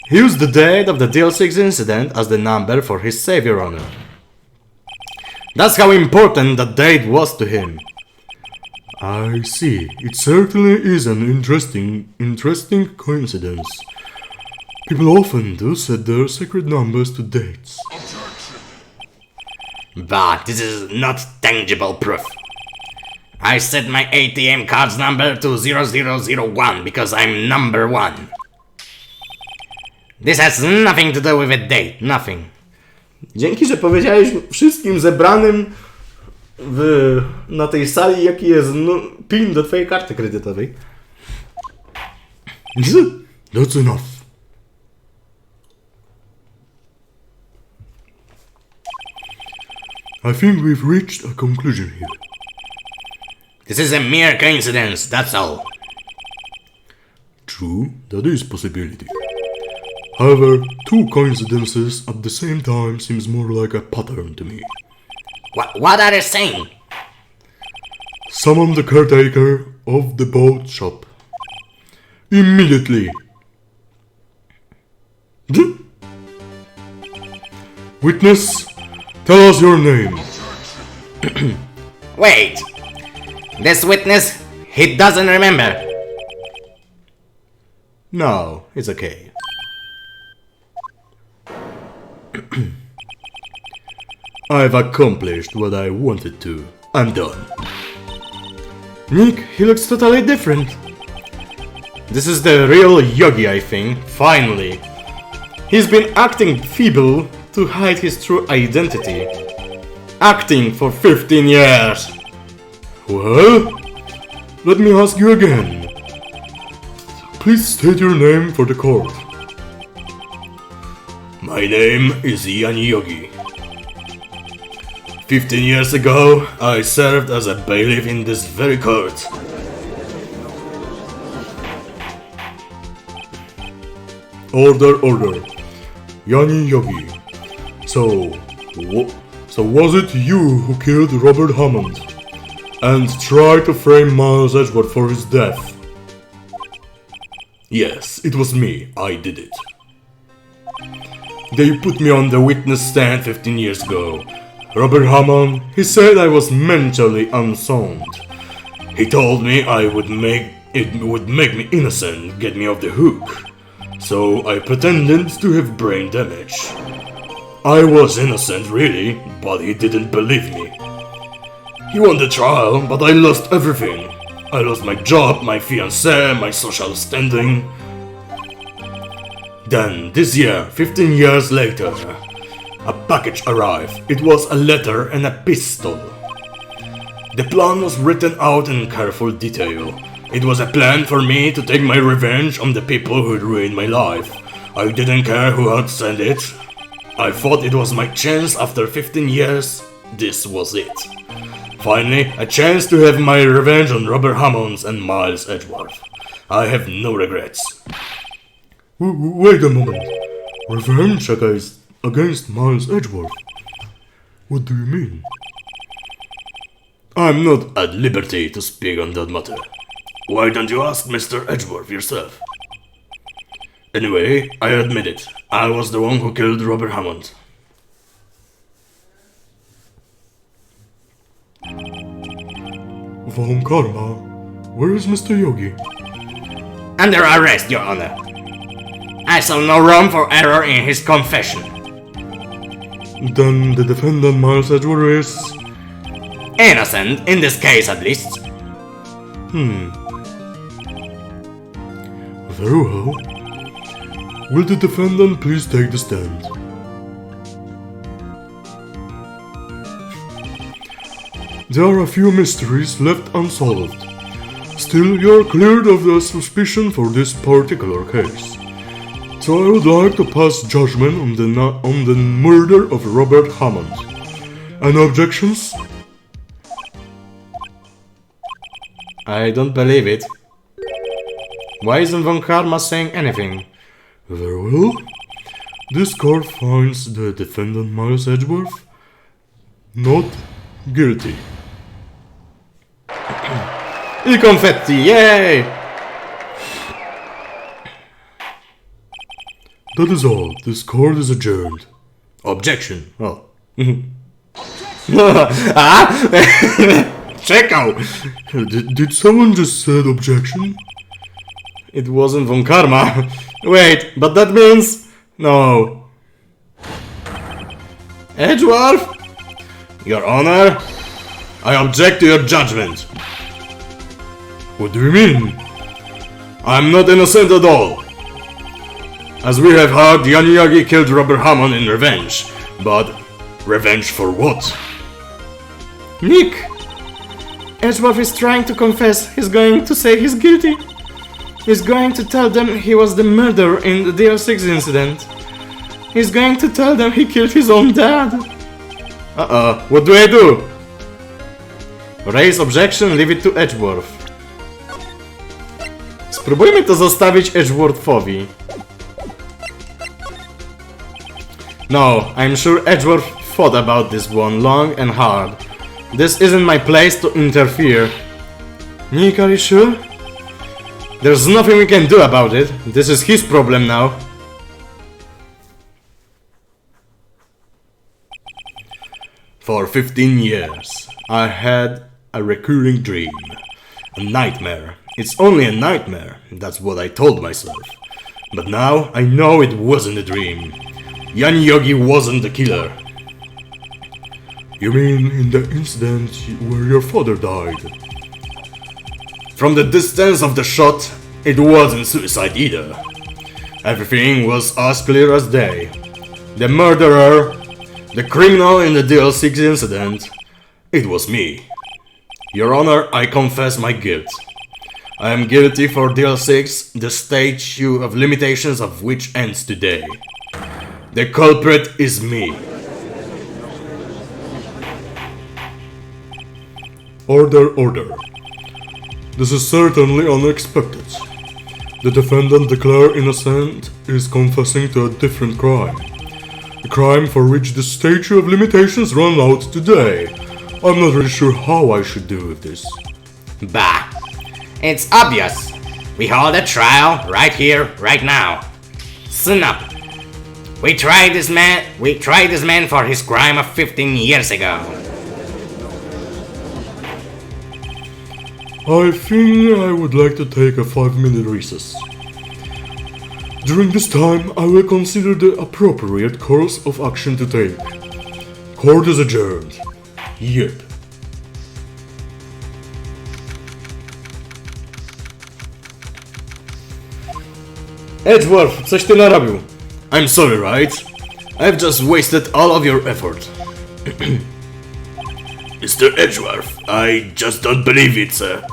He used the date of the DL6 incident as the number for his savior honor. That's how important that date was to him. I see. It certainly is an interesting coincidence. People often do set their sacred numbers to dates. But this is not tangible proof. I set my ATM card's number to 0001 because I'm number 1. This has nothing to do with a date, nothing. Dzięki, że powiedziałeś wszystkim zebranym na tej sali, jaki jest PIN do twojej karty kredytowej. That's enough. I think we've reached a conclusion here. This is a mere coincidence, that's all. True, that is possibility. However, two coincidences at the same time seems more like a pattern to me. What are you saying? Summon the caretaker of the boat shop. Immediately! Witness, tell us your name. Wait! This witness, he doesn't remember. No, it's okay. I've accomplished what I wanted to. I'm done. Nick, he looks totally different. This is the real Yogi, I think, finally. He's been acting feeble to hide his true identity. Acting for 15 years. Well, let me ask you again. Please state your name for the court. My name is Yan Yogi. 15 years ago, I served as a bailiff in this very court. Order. Yani Yogi. So was it you who killed Robert Hammond and tried to frame Miles Edgeworth for his death? Yes, it was me. I did it. They put me on the witness stand 15 years ago. Robert Hammond, he said I was mentally unsound. He told me it would make me innocent, get me off the hook. So I pretended to have brain damage. I was innocent, really, but he didn't believe me. He won the trial, but I lost everything. I lost my job, my fiancée, my social standing. Then, this year, 15 years later, a package arrived. It was a letter and a pistol. The plan was written out in careful detail. It was a plan for me to take my revenge on the people who had ruined my life. I didn't care who had sent it. I thought it was my chance after 15 years. This was it. Finally, a chance to have my revenge on Robert Hammond and Miles Edgeworth. I have no regrets. Wait a moment. Revenge against Miles Edgeworth? What do you mean? I'm not at liberty to speak on that matter. Why don't you ask Mr. Edgeworth yourself? Anyway, I admit it. I was the one who killed Robert Hammond. Von Karma, where is Mr. Yogi? Under arrest, Your Honor. I saw no room for error in his confession. Then the defendant Miles Edgeworth is... Innocent, in this case at least. Very well. Will the defendant please take the stand? There are a few mysteries left unsolved. Still, you are cleared of the suspicion for this particular case. So I would like to pass judgment on the murder of Robert Hammond. Any objections? I don't believe it. Why isn't Von Karma saying anything? Very well. This court finds the defendant Miles Edgeworth not guilty. I confetti, yay! That is all. This court is adjourned. Objection. Oh. Czekał! Did someone just said objection? It wasn't Von Karma. Wait, but that means... No. Edgeworth? Your Honor, I object to your judgment. What do you mean? I'm not innocent at all. As we have heard, Yogi killed Robert Hammond in revenge. But revenge for what? Nick! Edgeworth is trying to confess. He's going to say he's guilty. He's going to tell them he was the murderer in the DR6 incident. He's going to tell them he killed his own dad. What do I do? Raise objection, leave it to Edgeworth. Spróbujmy to zostawić Edgeworthowi. No, I'm sure Edgeworth thought about this one long and hard. This isn't my place to interfere. Nick, are you sure? There's nothing we can do about it. This is his problem now. For 15 years, I had a recurring dream. A nightmare. It's only a nightmare, that's what I told myself. But now I know it wasn't a dream. Yan Yogi wasn't the killer. You mean in the incident where your father died? From the distance of the shot, it wasn't suicide either. Everything was as clear as day. The murderer, the criminal in the DL6 incident, it was me. Your Honor, I confess my guilt. I am guilty for DL6, the statute of limitations of which ends today. The culprit is me. Order, order. This is certainly unexpected. The defendant declared innocent is confessing to a different crime. A crime for which the statute of limitations run out today. I'm not really sure how I should deal with this. Bah! It's obvious. We hold a trial right here, right now. Soon up. We tried this man for his crime of 15 years ago. I think I would like to take a 5-minute recess. During this time, I will consider the appropriate course of action to take. Court is adjourned. Yep. Edgeworth, coś ty narobił. I'm sorry, Wright. I've just wasted all of your effort. Mr. Edgeworth, I just don't believe it, sir.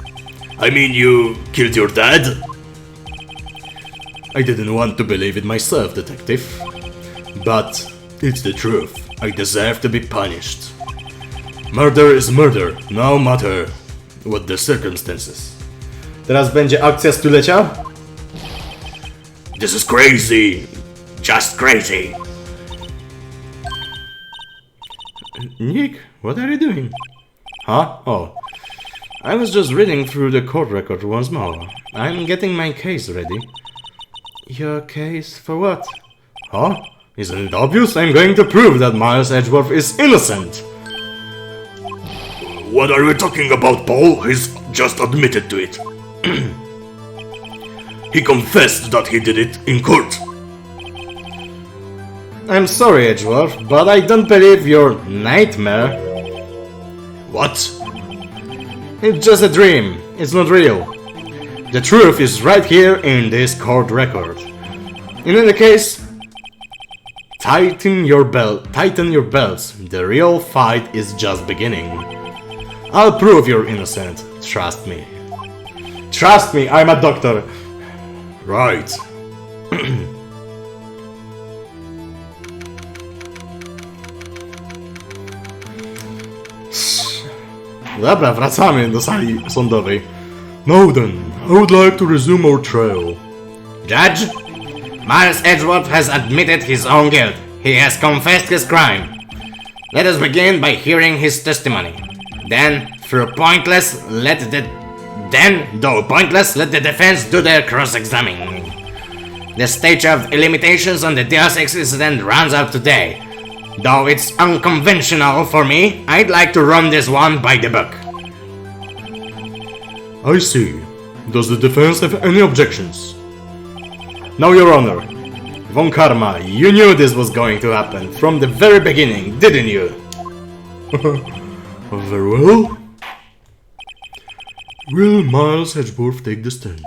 I mean, you killed your dad? I didn't want to believe it myself, detective. But it's the truth. I deserve to be punished. Murder is murder, no matter what the circumstances. Teraz będzie akcja stulecia? This is crazy. Just crazy. Nick, what are you doing? Huh? Oh. I was just reading through the court record once more. I'm getting my case ready. Your case for what? Huh? Isn't it obvious? I'm going to prove that Miles Edgeworth is innocent! What are you talking about, Paul? He's just admitted to it. He confessed that he did it in court. I'm sorry, Edgeworth, but I don't believe your nightmare. What? It's just a dream. It's not real. The truth is right here in this court record. In any case, tighten your belts. The real fight is just beginning. I'll prove you're innocent. Trust me. Trust me, I'm a doctor. Right. Dobra, wracamy do sali sądowej. Now then, I would like to resume our trial. Judge, Miles Edgeworth has admitted his own guilt. He has confessed his crime. Let us begin by hearing his testimony. Then, though pointless, let the defense do their cross-examining. The statute of limitations on the DL6 incident runs out today. Though it's unconventional for me, I'd like to run this one by the book. I see. Does the defense have any objections? No, Your Honor. Von Karma, you knew this was going to happen from the very beginning, didn't you? Very well. Will Miles Edgeworth take the stand?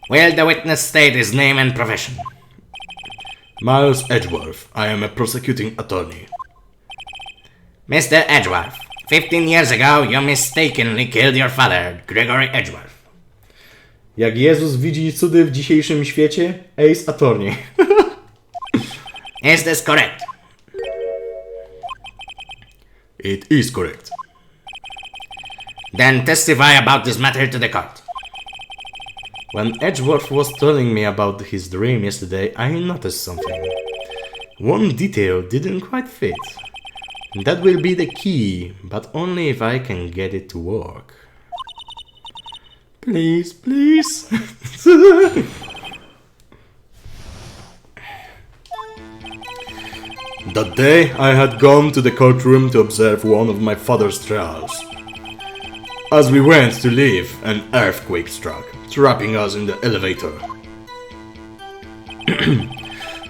Will the witness state his name and profession? Miles Edgeworth, I am a prosecuting attorney. Mr. Edgeworth, 15 years ago you mistakenly killed your father, Gregory Edgeworth. Jak Jezus widzi cudy w dzisiejszym świecie, Ace Attorney. Is this correct? It is correct. Then testify about this matter to the court. When Edgeworth was telling me about his dream yesterday, I noticed something. One detail didn't quite fit. That will be the key, but only if I can get it to work. Please, please. That day, I had gone to the courtroom to observe one of my father's trials. As we went to leave, an earthquake struck, trapping us in the elevator.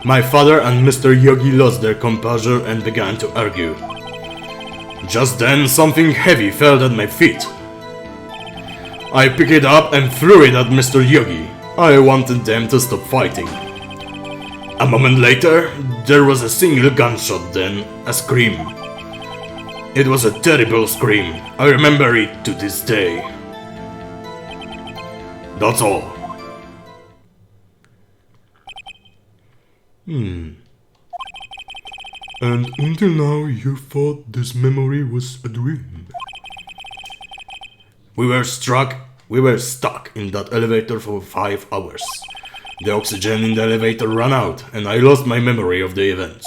My father and Mr. Yogi lost their composure and began to argue. Just then, something heavy fell at my feet. I picked it up and threw it at Mr. Yogi. I wanted them to stop fighting. A moment later, there was a single gunshot, then a scream. It was a terrible scream. I remember it to this day. That's all. And until now you thought this memory was a dream. We were stuck in that elevator for 5 hours. The oxygen in the elevator ran out, and I lost my memory of the events.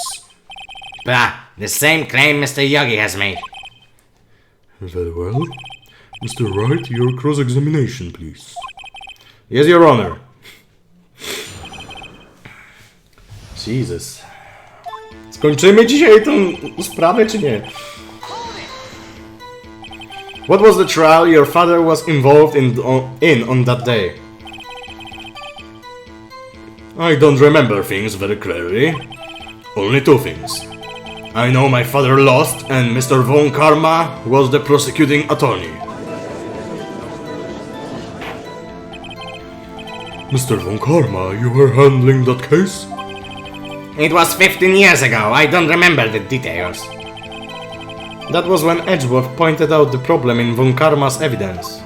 Bah, the same claim Mr. Yogi has made. Very well. Mr. Wright, your cross-examination, please. Yes, Your Honor. Jesus. Skończymy dzisiaj tą sprawę, czy nie? What was the trial your father was involved in on that day? I don't remember things very clearly. Only 2 things. I know my father lost and Mr. Von Karma was the prosecuting attorney. Mr. Von Karma, you were handling that case? It was 15 years ago, I don't remember the details. That was when Edgeworth pointed out the problem in Von Karma's evidence.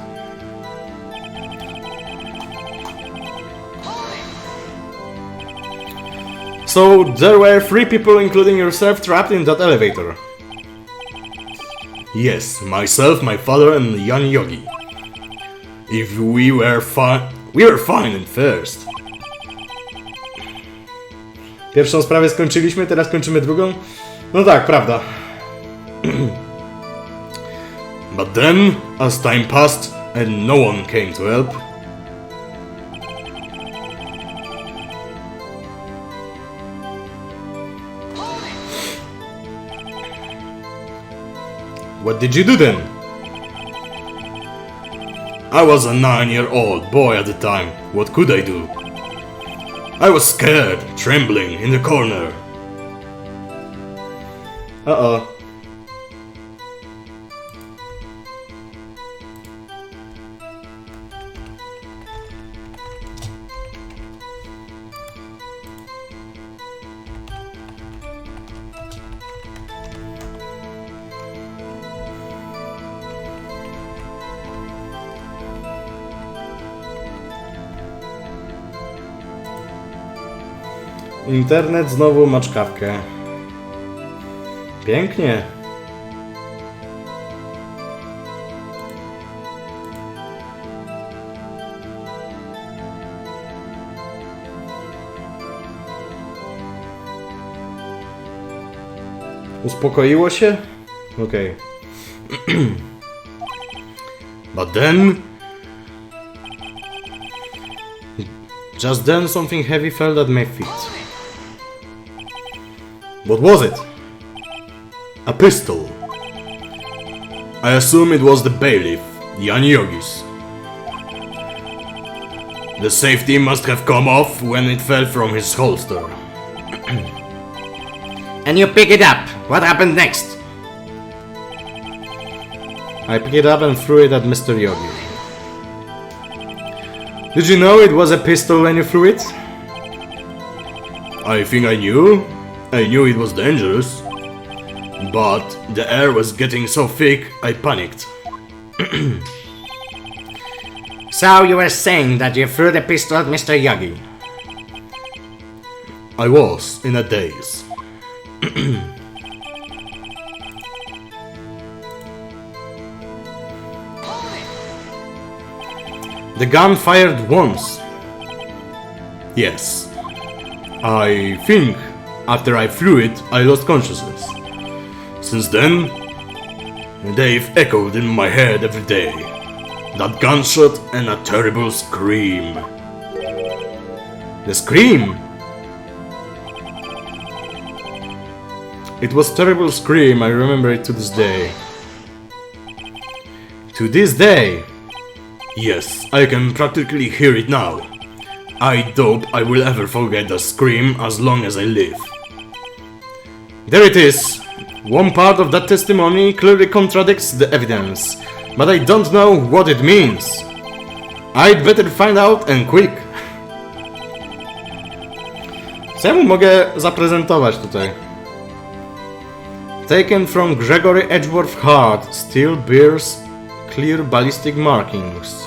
So there were 3 people, including yourself, trapped in that elevator. Yes, myself, my father and young Yogi. If we were fine at first. Pierwszą sprawę skończyliśmy, teraz kończymy drugą? No tak, prawda. But then, as time passed and no one came to help, What did you do then? I was a 9-year-old boy at the time. What could I do? I was scared, trembling in the corner. Uh-oh. Internet znowu ma czkawkę. Pięknie. Uspokoiło się? Okej. But then, Just then something heavy fell at my feet. What was it? a pistol. I assume it was the bailiff, Jan Yogi's. The safety must have come off when it fell from his holster. And you pick it up. What happened next? I picked it up and threw it at Mr. Yogi. Did you know it was a pistol when you threw it? I think I knew. I knew it was dangerous. But the air was getting so thick, I panicked. So you were saying that you threw the pistol at Mr. Yogi. I was in a daze. The gun fired once. Yes. I think after I threw it, I lost consciousness. Since then, they've echoed in my head every day. That gunshot and a terrible scream. The scream? It was a terrible scream, I remember it to this day. To this day! Yes, I can practically hear it now. I doubt I will ever forget the scream as long as I live. There it is! One part of that testimony clearly contradicts the evidence, but I don't know what it means. I'd better find out and quick. Co ja mu mogę zaprezentować tutaj? Taken from Gregory Edgeworth's heart, still bears clear ballistic markings.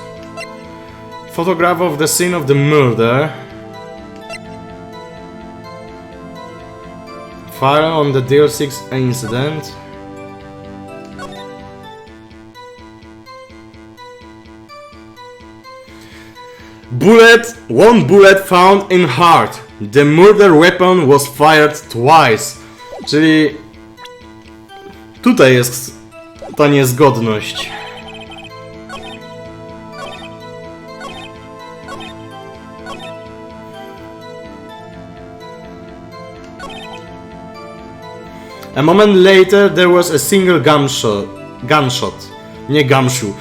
Photograph of the scene of the murder. File on the DL6 incident. One bullet found in heart. The murder weapon was fired twice. Czyli tutaj jest ta niezgodność. A moment later there was a single gunshot. Nie gumshoe.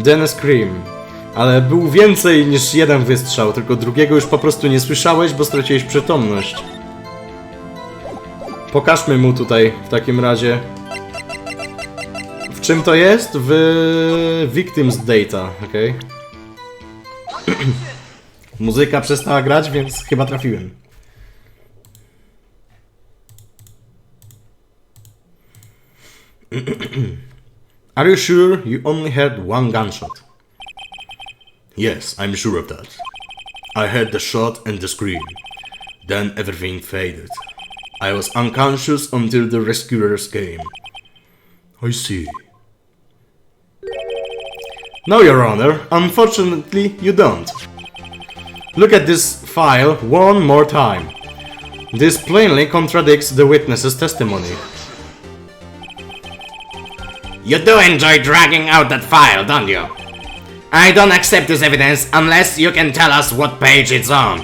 Then a scream. Ale był więcej niż jeden wystrzał, tylko drugiego już po prostu nie słyszałeś, bo straciłeś przytomność. Pokażmy mu tutaj w takim razie. W czym to jest? W Victims Data, okej. Muzyka przestała grać, więc chyba trafiłem. Are you sure you only heard one gunshot? Yes, I'm sure of that. I heard the shot and the scream. Then everything faded. I was unconscious until the rescuers came. I see. No, Your Honor. Unfortunately, you don't. Look at this file one more time. This plainly contradicts the witness's testimony. You do enjoy dragging out that file, don't you? I don't accept this evidence unless you can tell us what page it's on.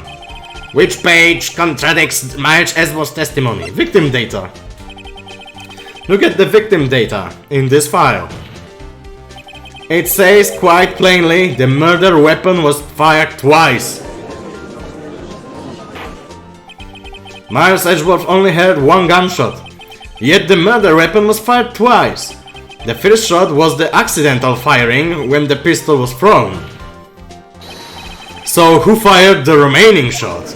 Which page contradicts Miles Edgeworth's testimony? Victim data. Look at the victim data in this file. It says quite plainly the murder weapon was fired twice. Miles Edgeworth only had one gunshot, yet the murder weapon was fired twice. The first shot was the accidental firing when the pistol was thrown. So who fired the remaining shot?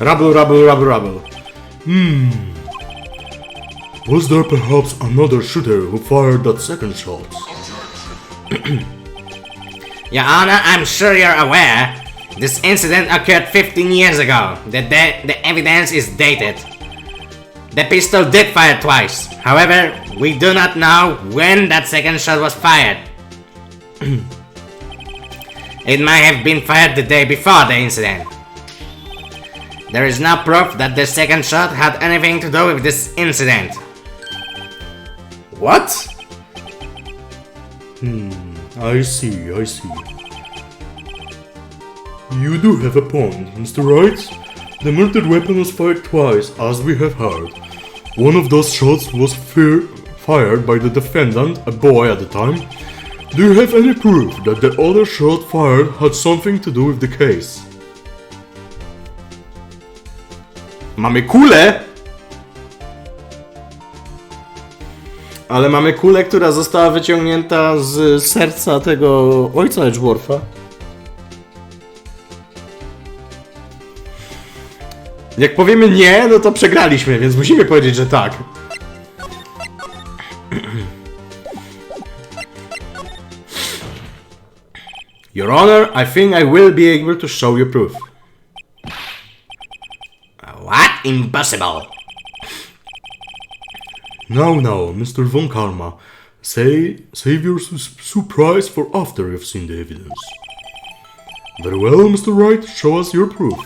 Rubble, rubble, rubble, rubble. Was there perhaps another shooter who fired that second shot? Your Honor, I'm sure you're aware this incident occurred 15 years ago. The evidence is dated. The pistol did fire twice. However, we do not know when that second shot was fired. It might have been fired the day before the incident. There is no proof that the second shot had anything to do with this incident. What? I see. You do have a point, Mr. Wright. The murdered weapon was fired twice, as we have heard. One of those shots was fired by the defendant, a boy at the time. Do you have any proof that the other shot fired had something to do with the case? Mamy kulę! Ale mamy kulę, która została wyciągnięta z serca tego ojca Edgeworth'a. Jak powiemy nie, no to przegraliśmy, więc musimy powiedzieć, że tak. Your Honor, I think I will be able to show you proof. What? Impossible. Now, Mr. Von Karma, save your surprise for after you've seen the evidence. Very well, Mr. Wright, show us your proof.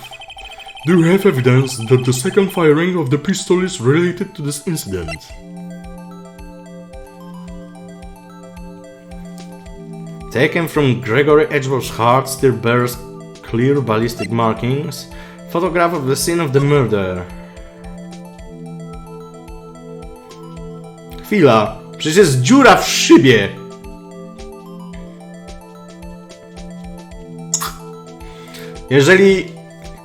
Do you have evidence that the second firing of the pistol is related to this incident? Taken from Gregory Edgeworth's heart, still bears clear ballistic markings. Photograph of the scene of the murder. Chwila. Przecież jest dziura w szybie. Jeżeli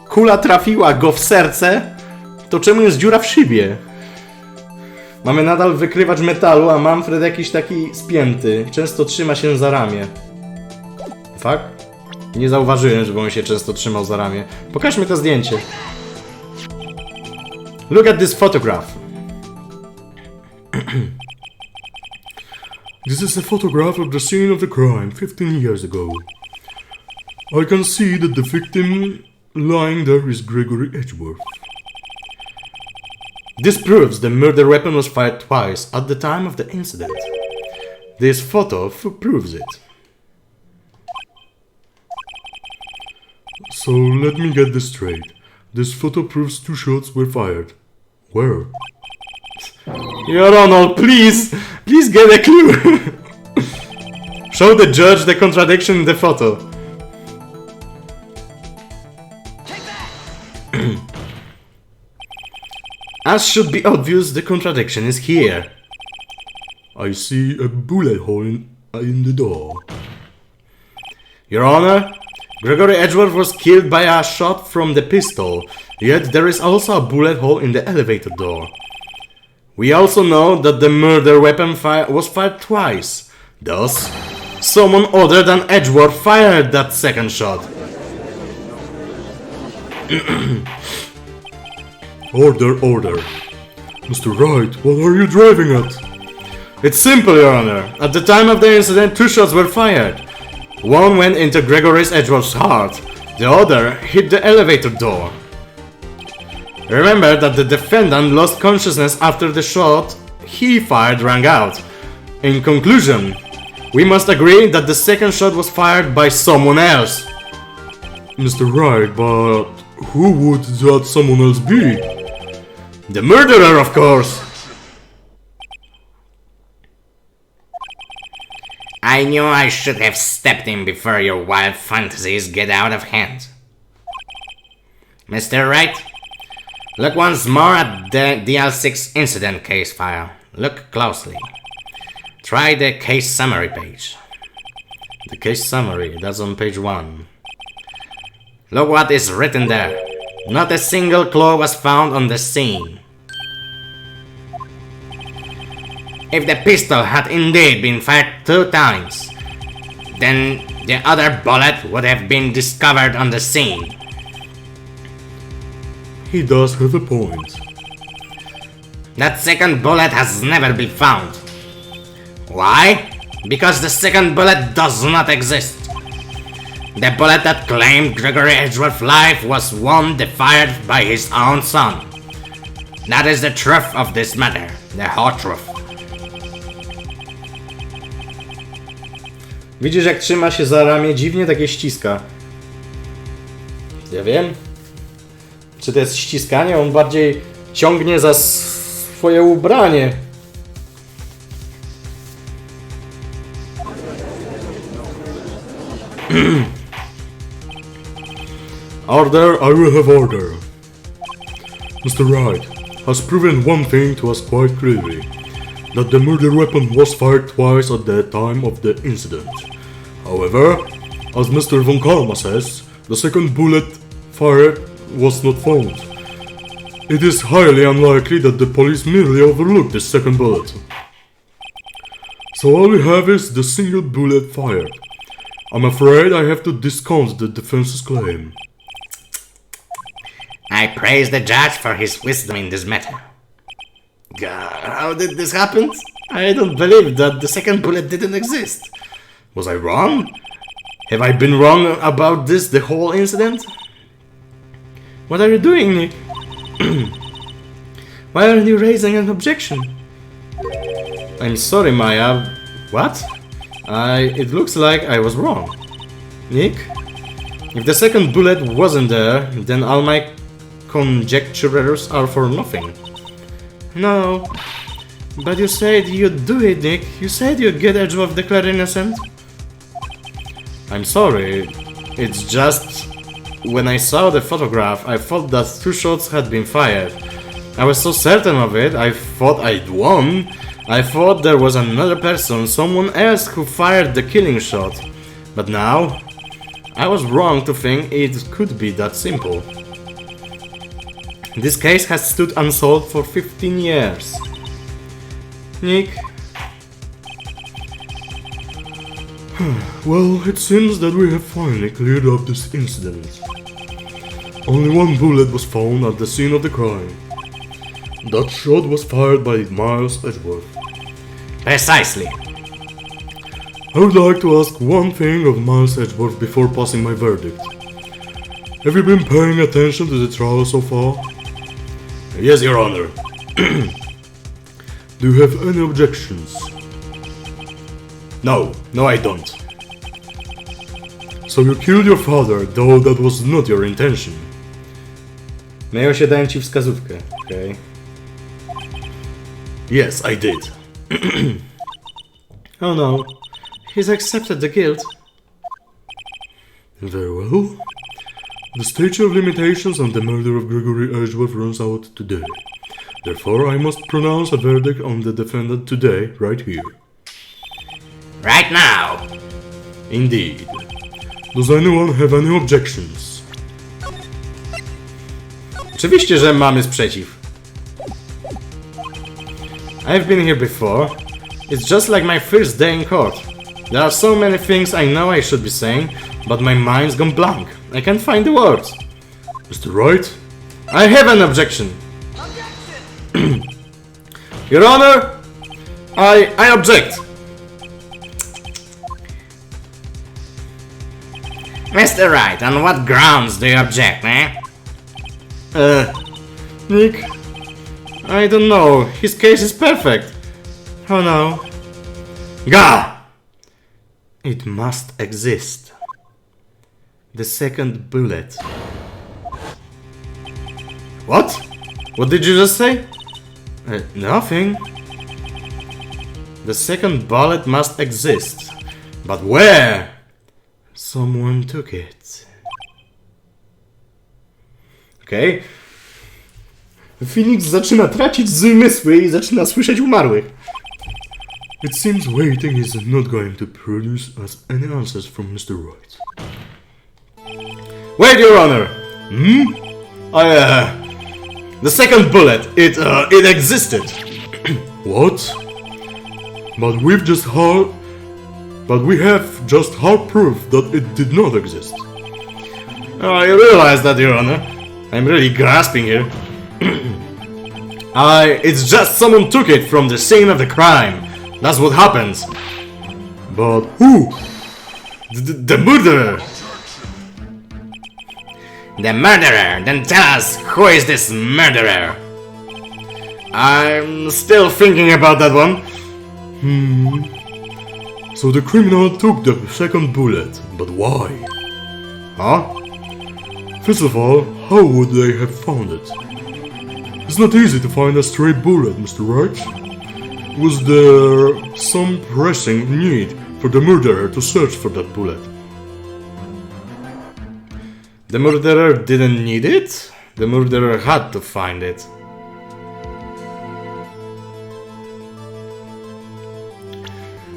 kula trafiła go w serce, to czemu jest dziura w szybie? Mamy nadal wykrywacz metalu, a Manfred jakiś taki spięty. Często trzyma się za ramię. Fakt? Nie zauważyłem, żeby on się często trzymał za ramię. Pokażmy to zdjęcie. Look at this photograph. This is a photograph of the scene of the crime 15 years ago. I can see that the victim lying there is Gregory Edgeworth. This proves the murder weapon was fired twice at the time of the incident. This photo proves it. So let me get this straight. This photo proves 2 shots were fired. Where? Your Honor, please get a clue. Show the judge the contradiction in the photo. As should be obvious, the contradiction is here. I see a bullet hole in the door. Your Honor, Gregory Edgeworth was killed by a shot from the pistol, yet there is also a bullet hole in the elevator door. We also know that the murder weapon was fired twice. Thus, someone other than Edgeworth fired that second shot. Order. Mr. Wright, what are you driving at? It's simple, Your Honor. At the time of the incident, 2 shots were fired. One went into Gregory Edgeworth's heart. The other hit the elevator door. Remember that the defendant lost consciousness after the shot he fired rang out. In conclusion, we must agree that the second shot was fired by someone else. Mr. Wright, but who would that someone else be? The murderer, of course! I knew I should have stepped in before your wild fantasies get out of hand. Mr. Wright, look once more at the DL6 incident case file. Look closely. Try the case summary page. The case summary, that's on page 1. Look what is written there. Not a single clue was found on the scene. If the pistol had indeed been fired 2 times, then the other bullet would have been discovered on the scene. He does have a point. That second bullet has never been found. Why? Because the second bullet does not exist. The bullet that claimed Gregory Edgeworth's life was one fired by his own son. That is the truth of this matter, the whole truth. Widzisz, jak trzyma się za ramię, dziwnie takie ściska. Ja wiem. Czy to jest ściskanie? On bardziej ciągnie za swoje ubranie. Order, I will have order. Mr. Wright has proven one thing to us quite clearly, that the murder weapon was fired twice at the time of the incident. However, as Mr. Von Karma says, the second bullet fired was not found. It is highly unlikely that the police merely overlooked the second bullet. So all we have is the single bullet fired. I'm afraid I have to discount the defense's claim. I praise the judge for his wisdom in this matter. God, how did this happen? I don't believe that the second bullet didn't exist. Was I wrong? Have I been wrong about this the whole incident? What are you doing, Nick? Why aren't you raising an objection? I'm sorry, Maya. What? It looks like I was wrong. Nick? If the second bullet wasn't there, then all my conjectures are for nothing. No. But you said you'd do it, Nick. You said you'd get Edgeworth declared innocent. I'm sorry. It's just... When I saw the photograph, I thought that 2 shots had been fired. I was so certain of it, I thought I'd won. I thought there was another person, someone else who fired the killing shot. But now, I was wrong to think it could be that simple. This case has stood unsolved for 15 years. Nick? Well, it seems that we have finally cleared up this incident. Only one bullet was found at the scene of the crime. That shot was fired by Miles Edgeworth. Precisely. I would like to ask one thing of Miles Edgeworth before passing my verdict. Have you been paying attention to the trial so far? Yes, Your Honor. Do you have any objections? No, I don't. So you killed your father, though that was not your intention. Mają się dałem ci wskazówkę, okay? Yes, I did. Oh no, he's accepted the guilt. Very well. The statute of limitations on the murder of Gregory Edgeworth runs out today. Therefore, I must pronounce a verdict on the defendant today, right here. Right now. Indeed. Does anyone have any objections? Oczywiście, że mamy sprzeciw. I've been here before. It's just like my first day in court. There are so many things I know I should be saying, but my mind's gone blank. I can't find the words. Mr. Wright? I have an objection. Your Honor, I object. Mr. Wright, on what grounds do you object, eh? Nick, I don't know. His case is perfect. Oh no. Gah! It must exist. The second bullet. What? What did you just say? Nothing. The second bullet must exist. But where? Someone took it. Okej. Phoenix zaczyna tracić zmysły i zaczyna słyszeć umarłych. It seems waiting is not going to produce us any answers from Mr. Wright. Wait, Your Honor! The second bullet, it existed. What? But we have just hard proof that it did not exist. I realize that, Your Honor. I'm really grasping here. It's just someone took it from the scene of the crime. That's what happens. But who? The murderer! The murderer! Then tell us, who is this murderer? I'm still thinking about that one. So the criminal took the second bullet, but why? Huh? First of all, how would they have found it? It's not easy to find a stray bullet, Mr. Wright. Was there some pressing need for the murderer to search for that bullet? The murderer didn't need it. The murderer had to find it.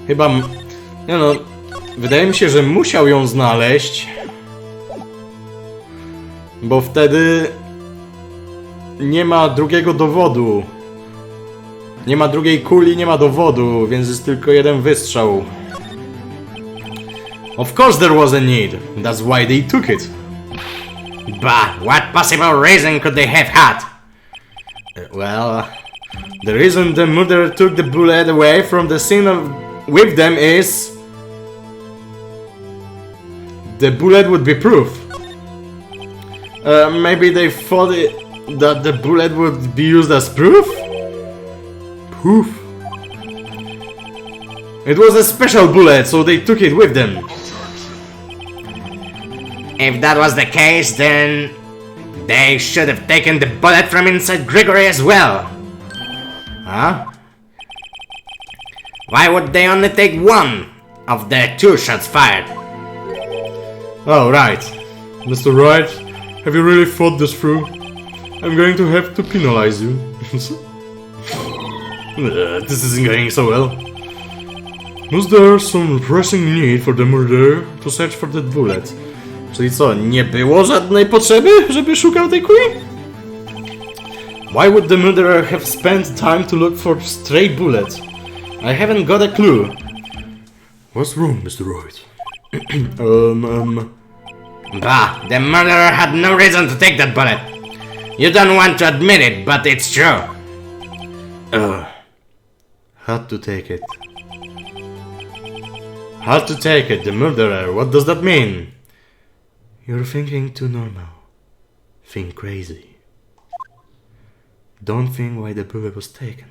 Chyba... Nie no... Wydaje mi się, że musiał ją znaleźć. Bo wtedy... Nie ma drugiego dowodu. Nie ma drugiej kuli, nie ma dowodu, więc jest tylko jeden wystrzał. Of course there was a need. That's why they took it. But what possible reason could they have had? Well, the reason the murderer took the bullet away from the scene with them is... The bullet would be proof. Maybe they thought that the bullet would be used as proof? Proof? It was a special bullet, so they took it with them. If that was the case, then they should have taken the bullet from inside Gregory as well. Huh? Why would they only take one of the two shots fired? Oh, right. Mr. Wright, have you really thought this through? I'm going to have to penalize you. This isn't going so well. Was there some pressing need for the murderer to search for that bullet? Czyli co, nie było żadnej potrzeby, żeby szukał tej kuli? Why would the murderer have spent time to look for stray bullets? I haven't got a clue. What's wrong, Mr. Wright? Bah, the murderer had no reason to take that bullet. You don't want to admit it, but it's true. Had to take it. Had to take it, the murderer. What does that mean? You're thinking too normal. Think crazy. Don't think why the bullet was taken.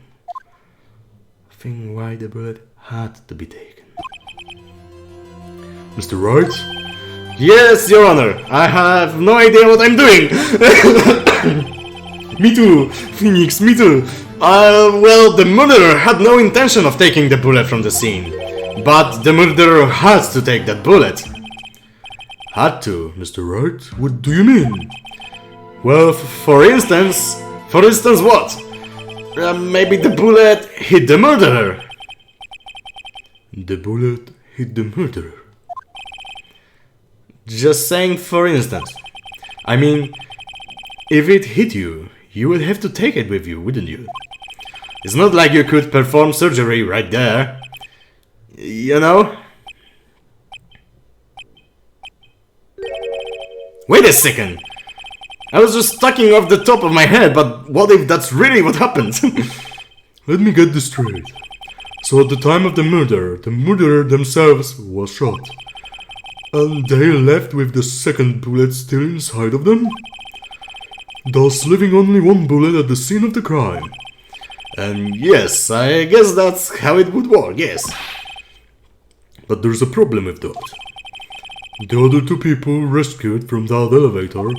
Think why the bullet had to be taken. Mr. Wright? Yes, Your Honor. I have no idea what I'm doing. Me too, Phoenix, me too. Well, the murderer had no intention of taking the bullet from the scene. But the murderer had to take that bullet. Had to. Mr. Wright, what do you mean? Well, for instance what? Maybe the bullet hit the murderer. The bullet hit the murderer. Just saying for instance. I mean, if it hit you, you would have to take it with you, wouldn't you? It's not like you could perform surgery right there. You know? Wait a second! I was just talking off the top of my head, but what if that's really what happened? Let me get this straight. So at the time of the murderer themselves was shot. And they left with the second bullet still inside of them? Thus leaving only one bullet at the scene of the crime. And yes, I guess that's how it would work, yes. But there's a problem with that. The other two people rescued from that elevator,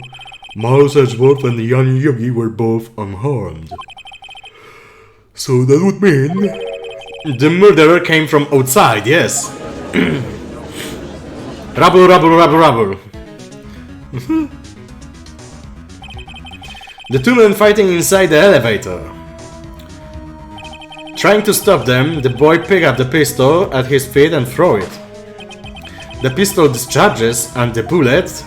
Miles Edgeworth and Yan Yogi, were both unharmed. So that would mean... The murderer came from outside, yes. Rubble, rubble, rubble, rubble. The two men fighting inside the elevator. Trying to stop them, the boy picks up the pistol at his feet and throws it. The pistol discharges and the bullet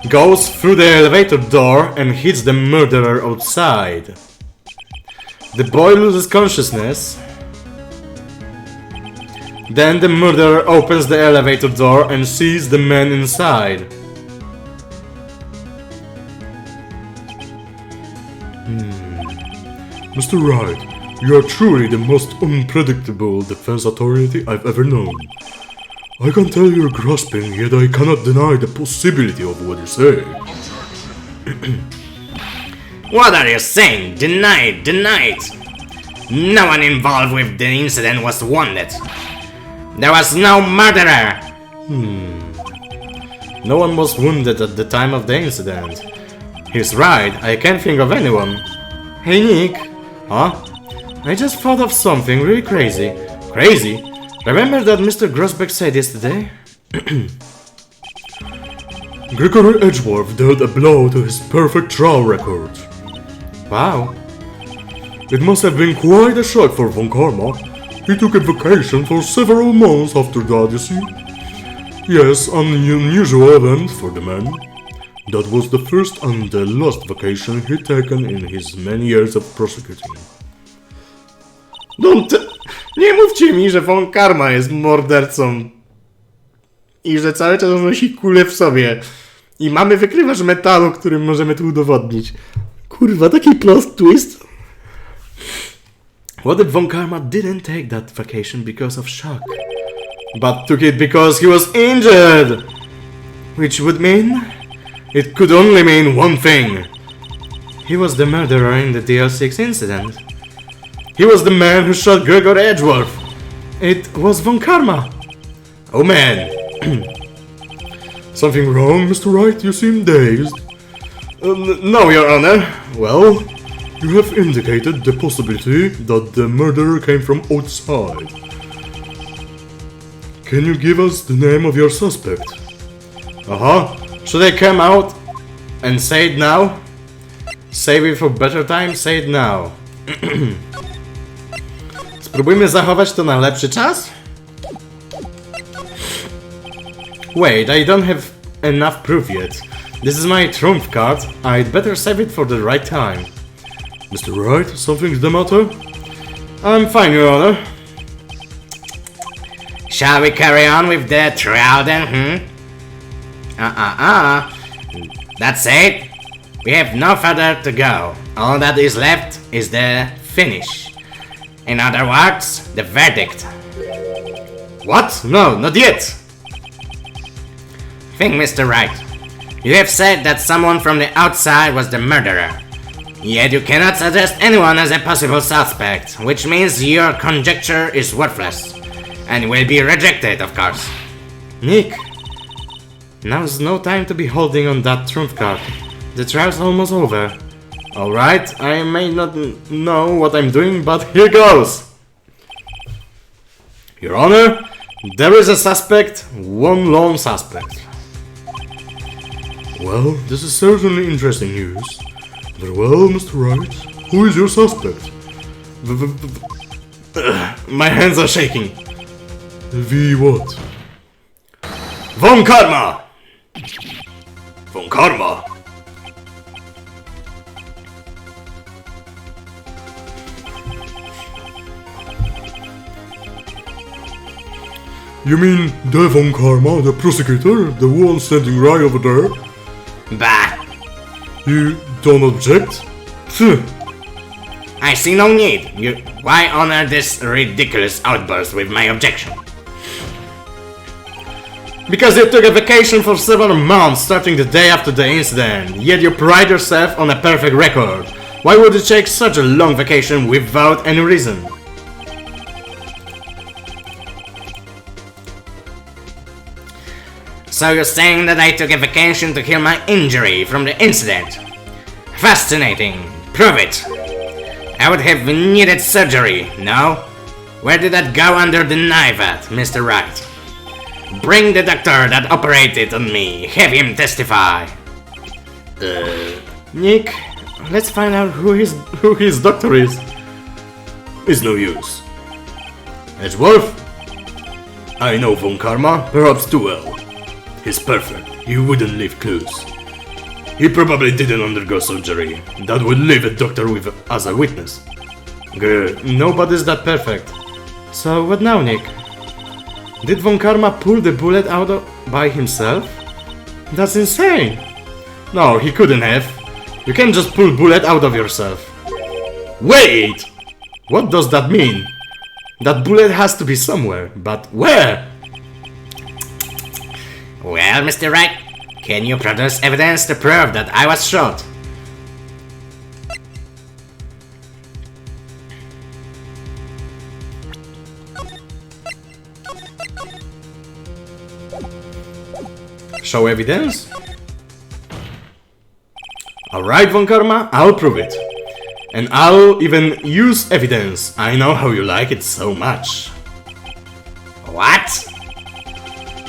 goes through the elevator door and hits the murderer outside. The boy loses consciousness. Then the murderer opens the elevator door and sees the man inside. Mr. Wright, you are truly the most unpredictable defense attorney I've ever known. I can tell you're grasping, yet I cannot deny the possibility of what you say. What are you saying? Deny it, deny it. No one involved with the incident was wounded. There was no murderer. No one was wounded at the time of the incident. He's right, I can't think of anyone. Hey Nick. Huh? I just thought of something really crazy. Crazy? Remember that Mr. Grosbeck said yesterday? Gregory Edgeworth dealt a blow to his perfect trial record. Wow. It must have been quite a shock for Von Karma. He took a vacation for several months after that, you see. Yes, an unusual event for the man. That was the first and the last vacation he'd taken in his many years of prosecuting. Nie mówcie mi, że Von Karma jest mordercą i że cały czas nosi kulę w sobie i mamy wykrywacz metalu, którym możemy to udowodnić. Kurwa, taki plot twist. What if Von Karma didn't take that vacation because of shock, but took it because he was injured? Which would mean... It could only mean one thing. He was the murderer in the DL6 incident. He was the man who shot Gregory Edgeworth. It was Von Karma. Oh man. Something wrong, Mr. Wright? You seem dazed. No, Your Honor. Well, you have indicated the possibility that the murderer came from outside. Can you give us the name of your suspect? Should I come out And say it now. Save it for better time, say it now. Spróbujmy zachować to na lepszy czas? Wait, I don't have enough proof yet. This is my trump card. I'd better save it for the right time. Mr. Wright, something's the matter? I'm fine, Your Honor. Shall we carry on with the trial then, That's it. We have no further to go. All that is left is the finish. In other words, the verdict. What? No, not yet. Think, Mr. Wright. You have said that someone from the outside was the murderer. Yet you cannot suggest anyone as a possible suspect, which means your conjecture is worthless. And will be rejected, of course. Nick, now's no time to be holding on that trump card. The trial's almost over. Alright, I may not know what I'm doing, but here goes! Your Honor, there is a suspect, one lone suspect. Well, this is certainly interesting news. Very well, Mr. Wright. Who is your suspect? My hands are shaking. The what? Von Karma! Von Karma! You mean the Von Karma, the prosecutor, the one standing right over there? Bah! You don't object? Phew. I see no need. Why honor this ridiculous outburst with my objection? Because you took a vacation for several months starting the day after the incident, yet you pride yourself on a perfect record. Why would you take such a long vacation without any reason? So you're saying that I took a vacation to heal my injury from the incident? Fascinating. Prove it. I would have needed surgery, no? Where did that go under the knife at, Mr. Wright? Bring the doctor that operated on me. Have him testify. Nick, let's find out who his doctor is. It's no use. Edgeworth? I know Von Karma, perhaps too well. He's perfect. He wouldn't leave clues. He probably didn't undergo surgery. That would leave a doctor with as a witness. Good. Nobody's that perfect. So what now, Nick? Did Von Karma pull the bullet out by himself? That's insane! No, he couldn't have. You can't just pull bullet out of yourself. Wait! What does that mean? That bullet has to be somewhere, but where? Well, Mr. Wright, can you produce evidence to prove that I was shot? Show evidence? Alright, Von Karma, I'll prove it. And I'll even use evidence. I know how you like it so much. What?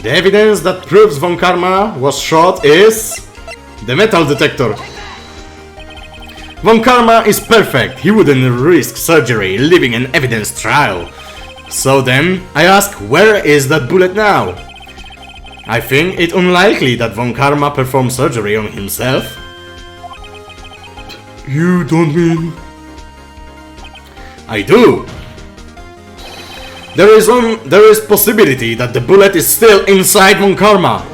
The evidence that proves Von Karma was shot is... the metal detector. Von Karma is perfect. He wouldn't risk surgery, leaving an evidence trial. So then, I ask, where is that bullet now? I think it unlikely that Von Karma performed surgery on himself. You don't mean... I do. There is possibility that the bullet is still inside Von Karma.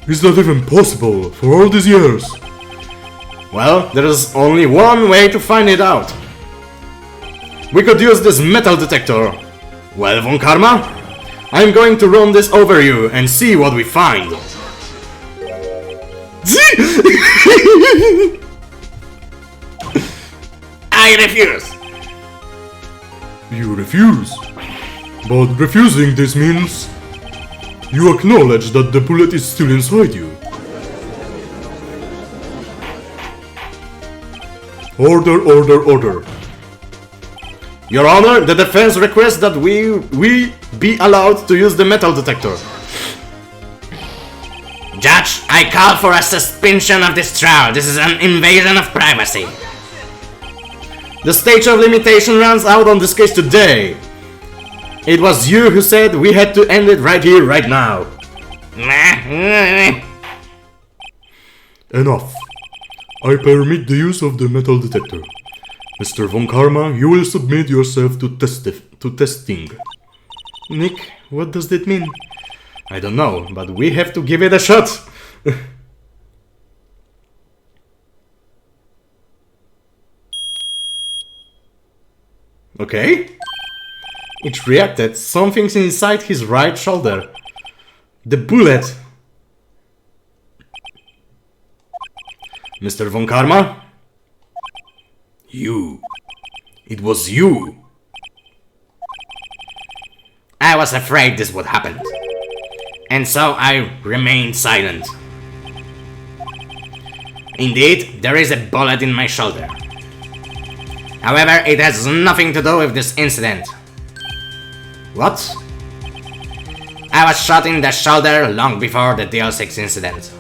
Is that even possible for all these years? Well, there is only one way to find it out. We could use this metal detector. Well, Von Karma, I'm going to run this over you and see what we find. I refuse. You refuse. But refusing this means... you acknowledge that the bullet is still inside you. Order, order, order. Your Honor, the defense requests that we be allowed to use the metal detector. I call for a suspension of this trial. This is an invasion of privacy. The statute of limitation runs out on this case today. It was you who said we had to end it right here, right now. Enough. I permit the use of the metal detector. Mr. Von Karma, you will submit yourself to testing. Nick, what does that mean? I don't know, but we have to give it a shot. Okay. It reacted. Something's inside his right shoulder. The bullet. Mr. Von Karma? You. It was you. I was afraid this would happen. And so I remained silent. Indeed, there is a bullet in my shoulder. However, it has nothing to do with this incident. What? I was shot in the shoulder long before the DL6 incident.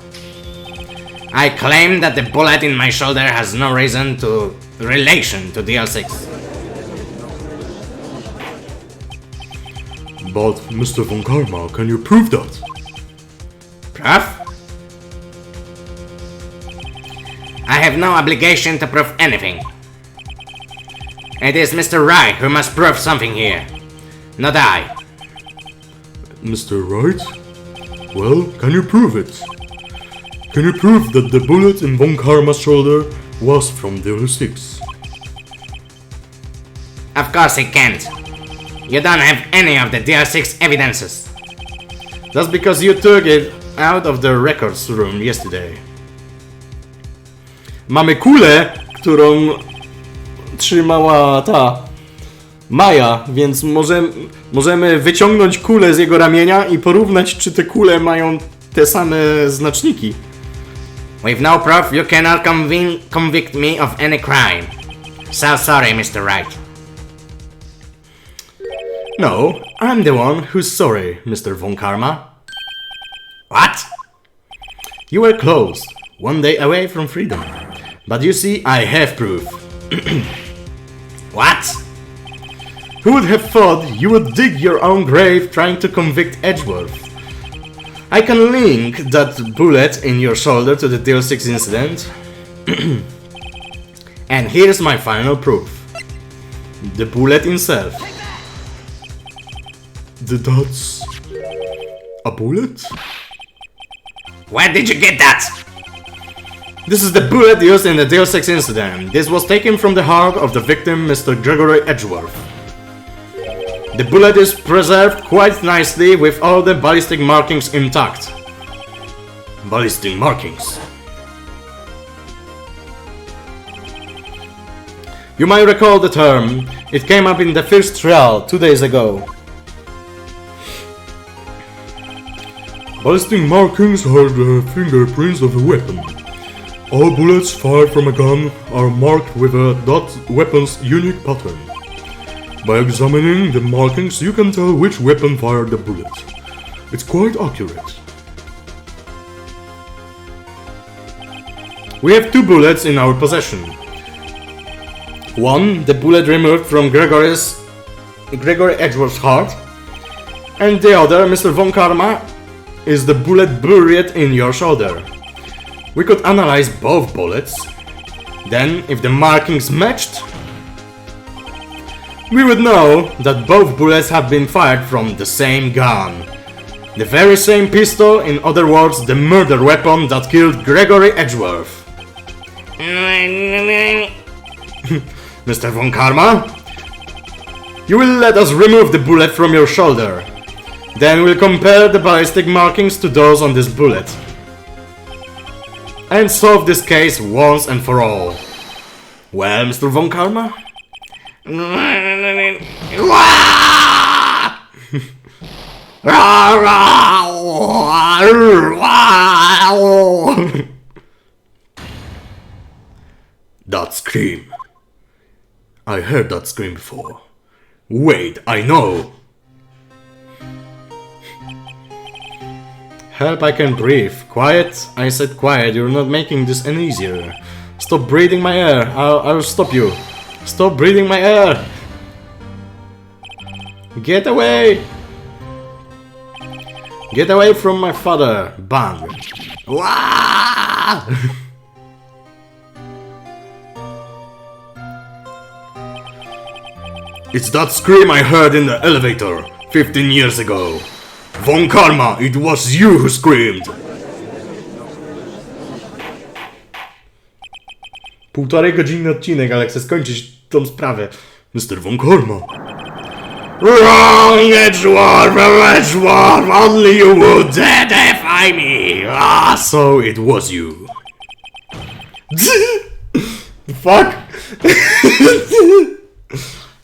I claim that the bullet in my shoulder has no relation to DL6. But, Mr. Von Karma, can you prove that? Proof? I have no obligation to prove anything. It is Mr. Wright who must prove something here, not I. Mr. Wright? Well, can you prove it? Can you prove that the bullet in Von Karma's shoulder was from DL6? Of course he can't. You don't have any of the DL6 evidences. That's because you took it out of the records room yesterday. Mamy kulę, którą trzymała ta Maja, więc możemy wyciągnąć kulę z jego ramienia i porównać, czy te kule mają te same znaczniki. With no proof, you cannot convict me of any crime. So sorry, Mr. Wright. No, I'm the one who's sorry, Mr. Von Karma. What? You were close, one day away from freedom. But you see, I have proof. What? Who would have thought you would dig your own grave trying to convict Edgeworth? I can link that bullet in your shoulder to the DL6 incident. And here's my final proof. The bullet itself. That's... a bullet? Where did you get that? This is the bullet used in the DL6 incident. This was taken from the heart of the victim, Mr. Gregory Edgeworth. The bullet is preserved quite nicely with all the ballistic markings intact. Ballistic markings. You might recall the term. It came up in the first trial 2 days ago. Ballistic markings are the fingerprints of a weapon. All bullets fired from a gun are marked with that weapon's unique pattern. By examining the markings, you can tell which weapon fired the bullet. It's quite accurate. We have 2 bullets in our possession. One, the bullet removed from Gregory Edgeworth's heart, and the other, Mr. Von Karma, is the bullet buried in your shoulder. We could analyze both bullets. Then, if the markings matched, we would know that both bullets have been fired from the same gun. The very same pistol, in other words, the murder weapon that killed Gregory Edgeworth. Mr. Von Karma, you will let us remove the bullet from your shoulder. Then we'll compare the ballistic markings to those on this bullet. And solve this case once and for all. Well, Mr. Von Karma? That scream. I heard that scream before. Wait, I know. Help, I can breathe. Quiet? I said quiet, you're not making this any easier. Stop breathing my air. I'll stop you. Stop breathing my air. Get away. Get away from my father. Bang. Wah! It's that scream I heard in the elevator 15 years ago. Von Karma, it was you who screamed. Półtorej godzinny odcinek, ale chcę skończyć tą sprawę. Mr. Von Karma. Wrong, Edgeworth, only you would defy me. Ah, So it was you. Fuck!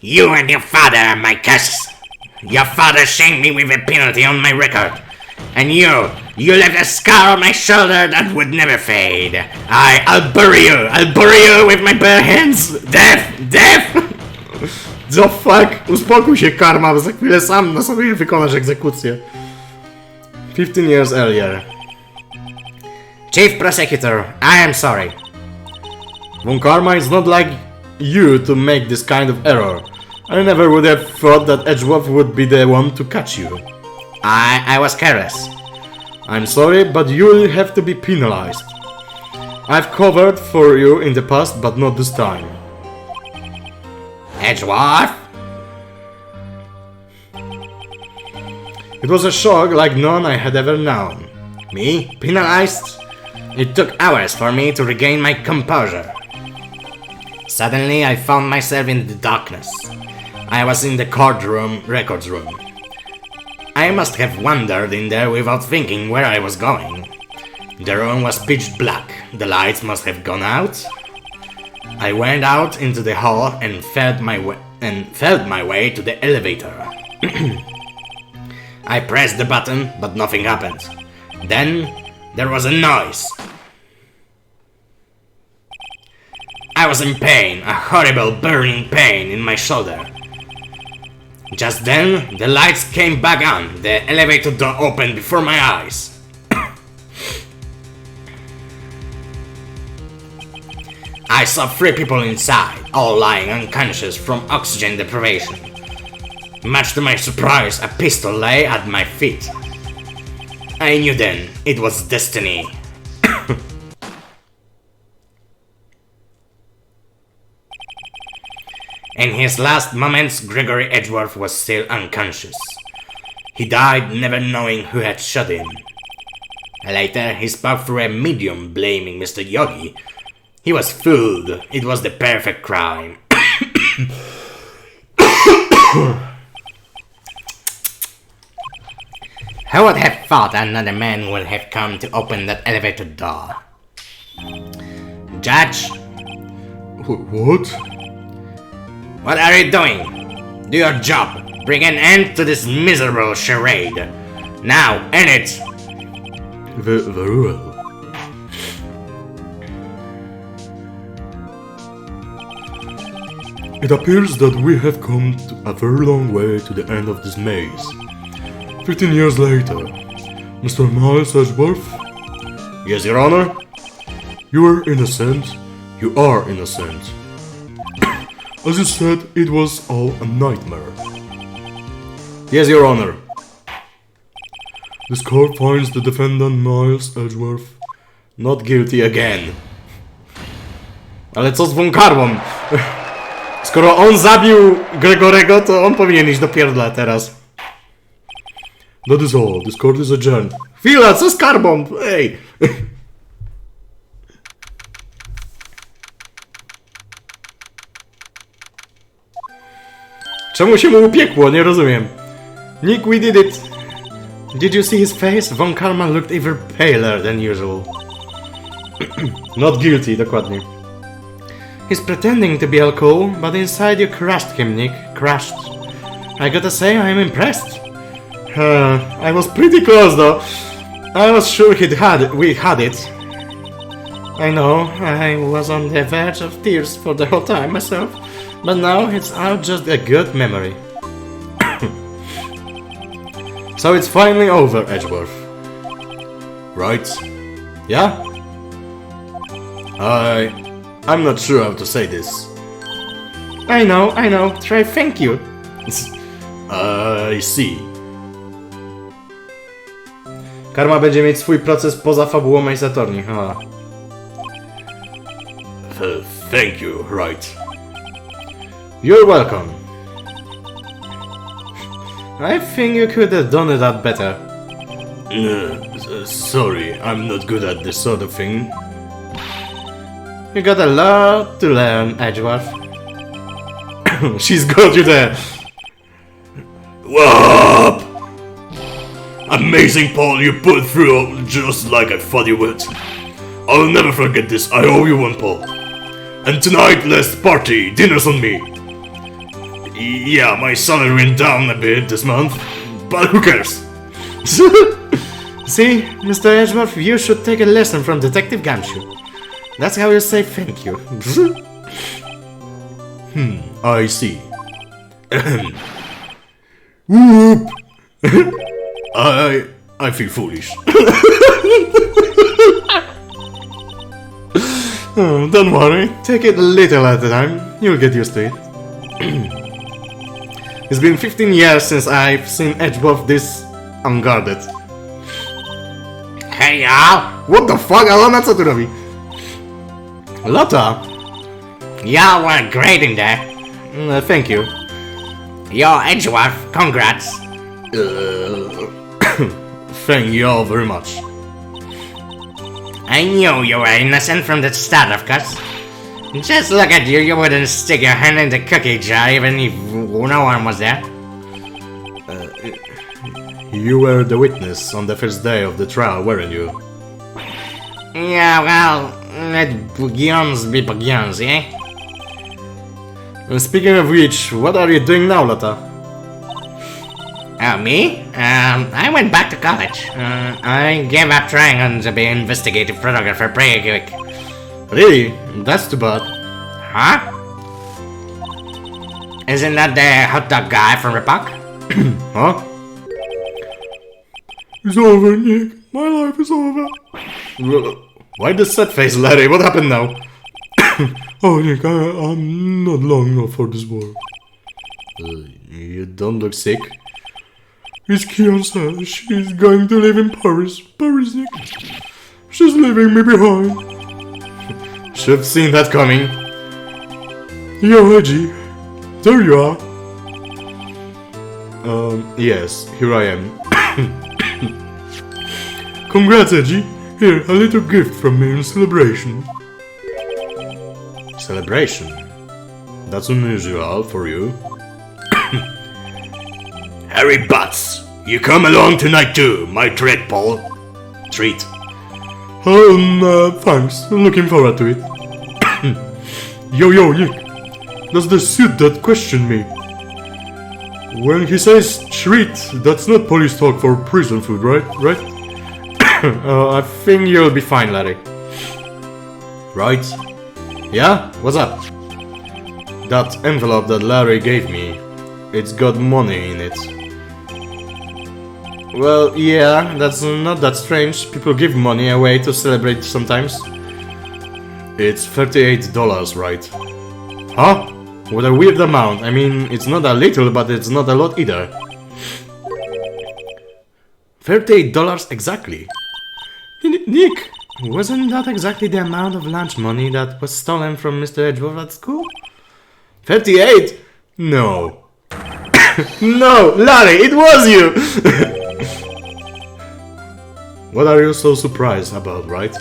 you and your father are my curses. Your father shamed me with a penalty on my record. And you left a scar on my shoulder that would never fade. I'll bury you with my bare hands. Death! The fuck? Uspokój się, karma, bo za chwilę sam na sobie wykonasz egzekucję. 15 years earlier. Chief Prosecutor, I am sorry. Von Karma, it's not like you to make this kind of error. I never would have thought that Edgeworth would be the one to catch you. I was careless. I'm sorry, but you'll have to be penalized. I've covered for you in the past, but not this time. Edgeworth? It was a shock like none I had ever known. Me? Penalized? It took hours for me to regain my composure. Suddenly I found myself in the darkness. I was in the records room. I must have wandered in there without thinking where I was going. The room was pitch black. The lights must have gone out. I went out into the hall and felt my way to the elevator. I pressed the button, but nothing happened. Then there was a noise. I was in pain, a horrible burning pain in my shoulder. Just then, the lights came back on. The elevator door opened before my eyes. I saw 3 people inside, all lying unconscious from oxygen deprivation. Much to my surprise, a pistol lay at my feet. I knew then it was destiny. In his last moments, Gregory Edgeworth was still unconscious. He died never knowing who had shot him. Later, he spoke through a medium blaming Mr. Yogi. He was fooled. It was the perfect crime. Who would have thought another man would have come to open that elevator door? Judge? What? What are you doing? Do your job. Bring an end to this miserable charade. Now, end it! Very well. It appears that we have come a very long way to the end of this maze. 15 years later, Mr. Miles Edgeworth? Yes, Your Honor? You are innocent. You are innocent. As you said, it was all a nightmare. Yes, Your Honor. This court finds the defendant Miles Edgeworth Not guilty again. Ale co z Von Karmą? Skoro on zabił Gregorego, to on powinien iść do pierdla teraz. That is all. This court is adjourned. Chwila, co z Karmą? Ej! Czemu się mu upiekło? Nie rozumiem. Nick, we did it! Did you see his face? Von Karma looked even paler than usual. Not guilty, dokładnie. He's pretending to be all cool, but inside you crushed him, Nick. Crushed. I gotta say, I'm impressed. I was pretty close, though. I was sure we had it. I know, I was on the verge of tears for the whole time myself, but now it's all just a good memory. So it's finally over, Edgeworth. Right? Yeah? I'm not sure how to say this. I know. Try thank you. I see. Karma będzie mieć swój proces poza fabułą Ace Attorney. Thank you, Wright. You're welcome. I think you could have done that better. Sorry, I'm not good at this sort of thing. You got a lot to learn, Edgeworth. She's got you there. Whoop! Amazing, Paul, you pulled through just like I thought you would. I'll never forget this, I owe you one, Paul. And tonight, let's party, dinner's on me. Yeah, my salary went down a bit this month, but who cares? See, Mr. Edgeworth, you should take a lesson from Detective Gumshoe. That's how you say thank you. I see. Whoop! I feel foolish. Oh, don't worry, take it little at a time, you'll get used to it. It's been 15 years since I've seen Edgeworth this unguarded. Hey y'all! What the fuck? Alona, co tu robi? Lota! Y'all were great in there. Thank you. Yo, Edgeworth, congrats. Thank you all very much. I knew you were innocent from the start, of course. Just look at you, you wouldn't stick your hand in the cookie jar even if no one was there. You were the witness on the first day of the trial, weren't you? Yeah, well, let begins be begins, eh? Speaking of which, what are you doing now, Lota? Oh, me? I went back to college. I gave up trying to be an investigative photographer pretty quick. Really? That's too bad. Huh? Isn't that the hot dog guy from the park? Huh? It's over, Nick. My life is over. Why the sad face, Larry? What happened now? Oh, Nick, I'm not long enough for this world. You don't look sick. It's Kiansa. She's going to live in Paris. Paris, Nick. She's leaving me behind. Should've seen that coming. Yo, Edgy. There you are. Yes, here I am. Congrats, Edgy. Here, a little gift from me in celebration. Celebration? That's unusual for you. Harry Butts, you come along tonight too, my treat, Paul. Treat. Thanks. Looking forward to it. Yo, Nick. Does the suit that question me? When he says treat, that's not police talk for prison food, right? I think you'll be fine, Larry. Right? Yeah? What's up? That envelope that Larry gave me, it's got money in it. Well, yeah, that's not that strange. People give money away to celebrate sometimes. It's $38, right? Huh? What a weird amount. I mean, it's not a little, but it's not a lot either. $38 exactly. Nick, wasn't that exactly the amount of lunch money that was stolen from Mr. Edgeworth at school? 38? No. No, Larry, it was you! What are you so surprised about, right?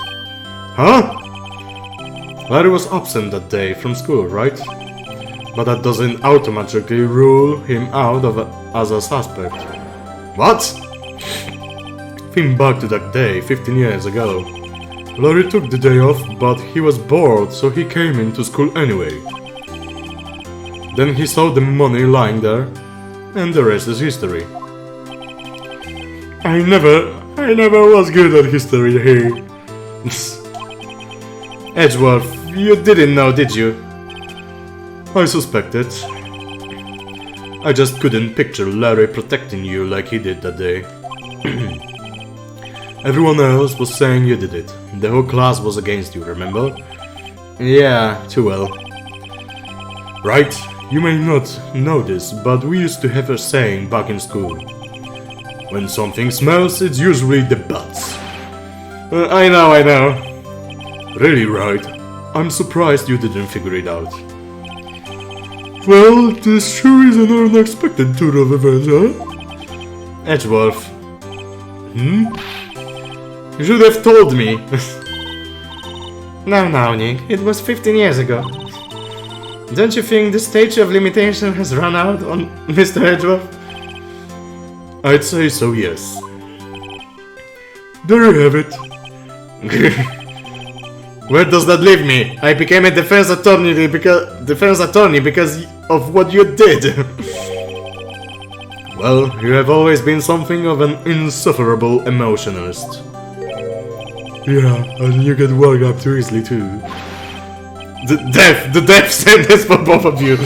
Huh? Larry was absent that day from school, right? But that doesn't automatically rule him out as a suspect. What? Think back to that day 15 years ago. Larry took the day off, but he was bored, so he came into school anyway. Then he saw the money lying there, and the rest is history. I never was good at history, hey. Edgeworth, you didn't know, did you? I suspected. I just couldn't picture Larry protecting you like he did that day. Everyone else was saying you did it. The whole class was against you, remember? Yeah, too well. Right? You may not know this, but we used to have a saying back in school. When something smells, it's usually the butts. I know. Really, Wright? I'm surprised you didn't figure it out. Well, this sure is an unexpected tour of events, huh? Edgeworth. You should have told me. Now, Nick. It was 15 years ago. Don't you think the statute of limitation has run out on Mr. Edgeworth? I'd say so, yes. There you have it. Where does that leave me? I became a defense attorney because of what you did. Well, you have always been something of an insufferable emotionalist. Yeah, and you get worked up too easily too. The death sentence for both of you.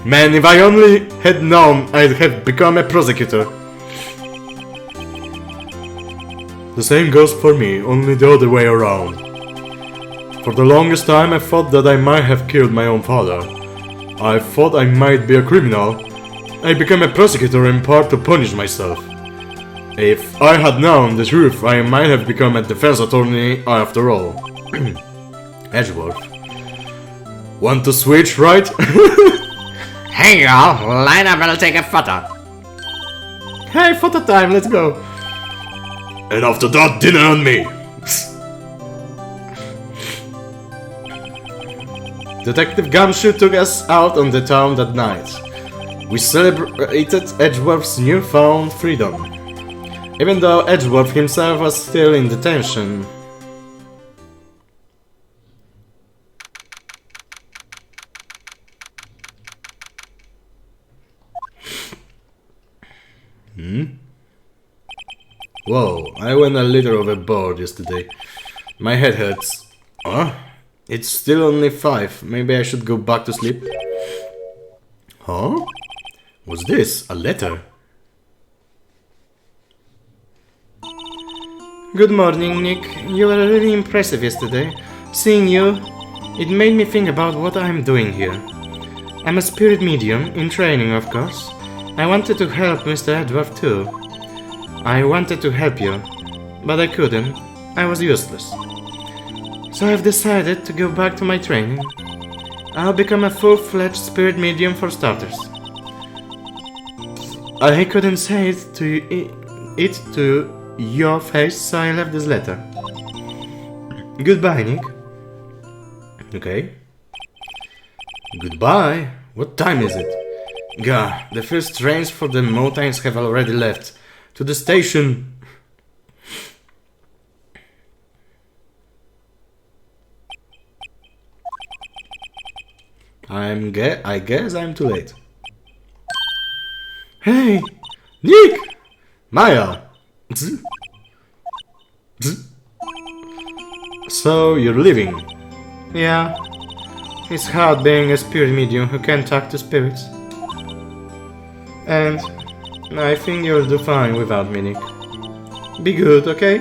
Man, if I only had known, I'd have become a prosecutor. The same goes for me, only the other way around. For the longest time I thought that I might have killed my own father. I thought I might be a criminal. I became a prosecutor in part to punish myself. If I had known the truth, I might have become a defense attorney after all. Edgeworth. Want to switch, right? Hey y'all, line up and I'll take a photo. Hey, photo time, let's go. And after that, dinner on me. Detective Gumshoe took us out on the town that night. We celebrated Edgeworth's newfound freedom, even though Edgeworth himself was still in detention. Whoa, I went a little overboard yesterday. My head hurts. Huh? It's still only 5. Maybe I should go back to sleep. Huh? What's this? A letter? Good morning, Nick. You were really impressive yesterday. Seeing you, it made me think about what I'm doing here. I'm a spirit medium, in training of course. I wanted to help Mr. Edgeworth too. I wanted to help you, but I couldn't. I was useless. So I've decided to go back to my training. I'll become a full-fledged spirit medium for starters. I couldn't say it to your face, so I left this letter. Goodbye, Nick. Okay. Goodbye? What time is it? Gah, the first trains for the mountains have already left. To the station. I guess I'm too late. Hey, Nick! Maya! So you're leaving? Yeah. It's hard being a spirit medium who can't talk to spirits. And I think you'll do fine without me, Nick. Be good, okay?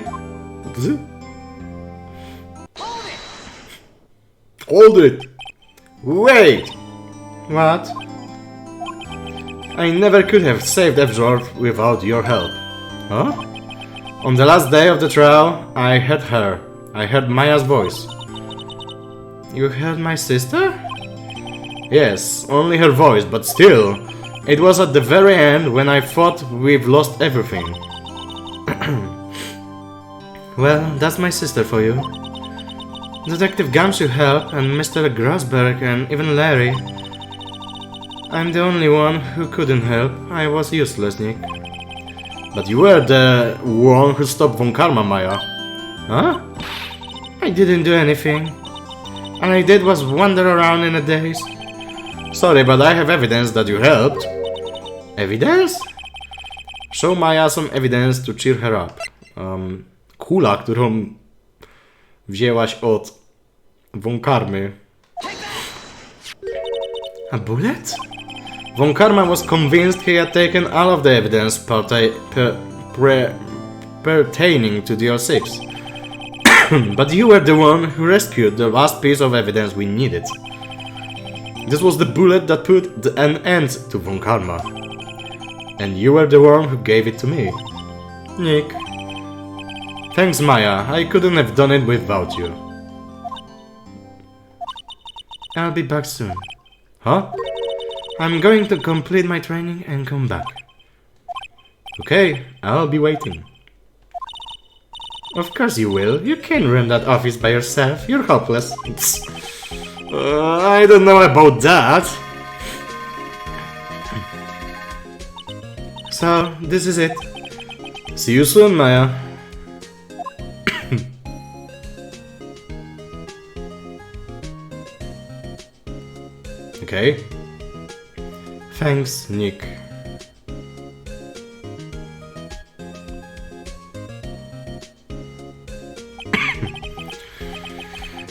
Hold it! Wait! What? I never could have saved Edgeworth without your help. Huh? On the last day of the trial, I heard her. I heard Maya's voice. You heard my sister? Yes, only her voice, but still. It was at the very end when I thought we've lost everything. Well, that's my sister for you. Detective Gumshoe helped, and Mr. Grosberg, and even Larry. I'm the only one who couldn't help. I was useless, Nick. But you were the one who stopped Von Karma, Maya. Huh? I didn't do anything. All I did was wander around in a daze. Sorry, but I have evidence that you helped. Evidence? Show Maya some evidence to cheer her up. Kula, którą wzięłaś od Von Karmy. A bullet? Von Karma was convinced he had taken all of the evidence pertaining to the O6. But you were the one who rescued the last piece of evidence we needed. This was the bullet that put an end to Von Karma. And you were the one who gave it to me. Nick. Thanks, Maya. I couldn't have done it without you. I'll be back soon. Huh? I'm going to complete my training and come back. Okay, I'll be waiting. Of course you will. You can't run that office by yourself. You're hopeless. I don't know about that. So, this is it. See you soon, Maya. Okay. Thanks, Nick.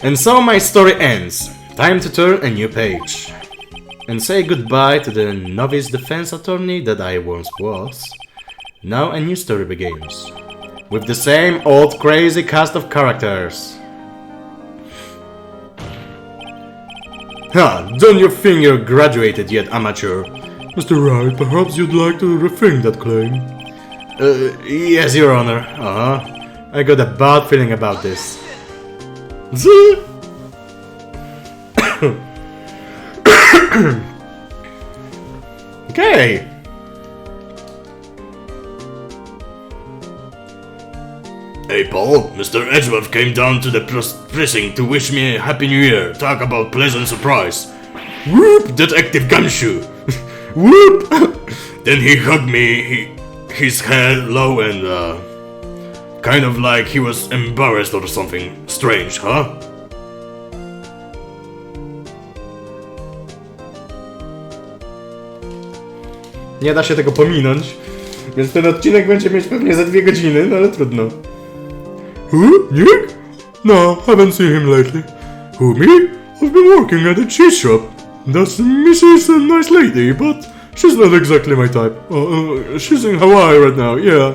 And so my story ends. Time to turn a new page. And say goodbye to the novice defense attorney that I once was. Now a new story begins. With the same old crazy cast of characters. Ha! Don't you think you're graduated yet, amateur? Mr. Wright, perhaps you'd like to rethink that claim. Yes, Your Honor. I got a bad feeling about this. Okay. Hey Paul, Mr. Edgeworth came down to the precinct to wish me a happy new year. Talk about pleasant surprise. Whoop, Detective Gumshoe. Whoop. Then he hugged me, his head low and kind of like he was embarrassed or something. Strange, huh? Nie da się tego pominąć, więc ten odcinek będzie mieć pewnie za 2 godziny, no ale trudno. Who? Nick? No, haven't seen him lately. Who, me? I've been working at a cheese shop. That's Mrs. Nice Lady, but she's not exactly my type. She's in Hawaii right now, yeah.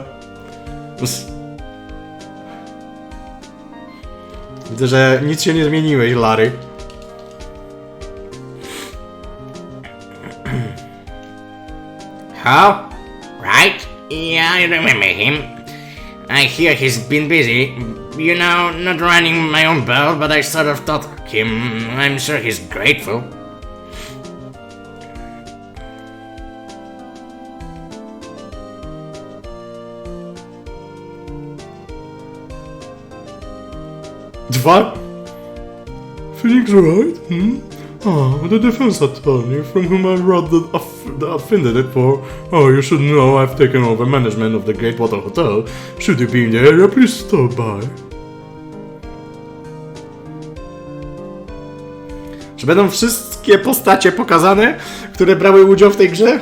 Widzę, że nic się nie zmieniłeś, Larry. Oh? Right? Yeah, I remember him. I hear he's been busy. You know, not running my own bell, but I sort of thought him. I'm sure he's grateful. Dwa? Phoenix Wright? The defense attorney from whom I wrote the affidavit for. Oh, you should know I've taken over management of the Great Water Hotel. Should you be in the area, please stop by. Czy będą wszystkie postacie pokazane, które brały udział w tej grze?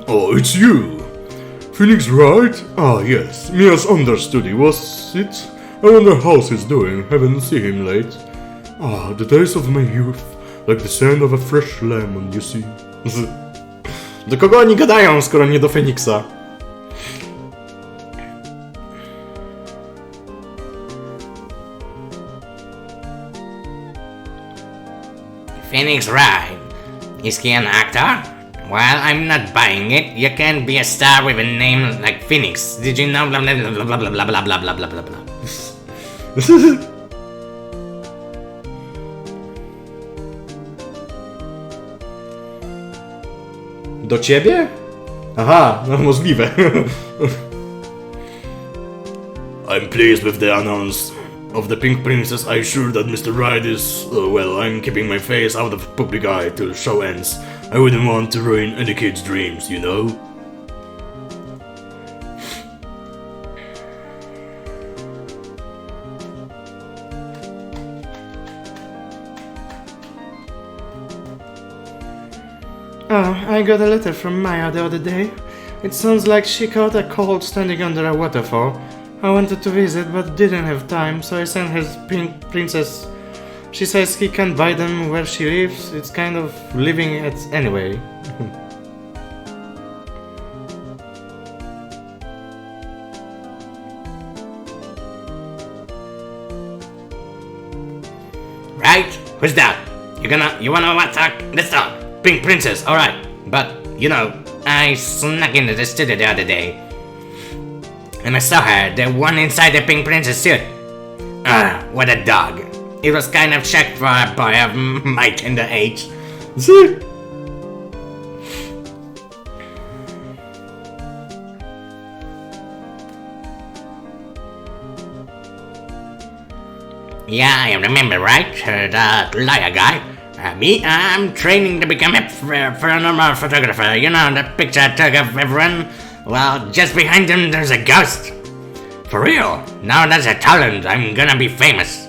Oh, it's you. Phoenix Wright? Ah, yes. Mia's understudy, was it? I wonder how he's doing. Haven't seen him late. Ah, the days of my youth. Like the scent of a fresh lemon, you see. Do kogo oni gadają, skoro nie do Feniksa? Phoenix Wright. Is he an actor? Well, I'm not buying it. You can't be a star with a name like Phoenix. Did you know? Blah blah blah blah blah blah blah blah blah blah blah blah. Do ciebie? Aha, no możliwe. I'm pleased with the announce of the Pink Princess. I'm sure that Mr. Wright is... well, I'm keeping my face out of public eye till show ends. I wouldn't want to ruin any kid's dreams, you know? Oh, I got a letter from Maya the other day. It sounds like she caught a cold standing under a waterfall. I wanted to visit but didn't have time, so I sent her Pink Princess. She says he can't buy them where she lives. It's kind of living at anyway. Right? Who's that? You wanna attack? Let's talk. Pink Princess, alright. But, you know, I snuck into the studio the other day. And I saw her, the one inside the Pink Princess suit. What a dog. It was kind of checked for a boy of my tender age. Yeah, I remember, right? That liar guy. Me, I'm training to become a paranormal photographer. You know, the picture I took of everyone? Well, just behind him there's a ghost. For real? Now that's a talent. I'm gonna be famous.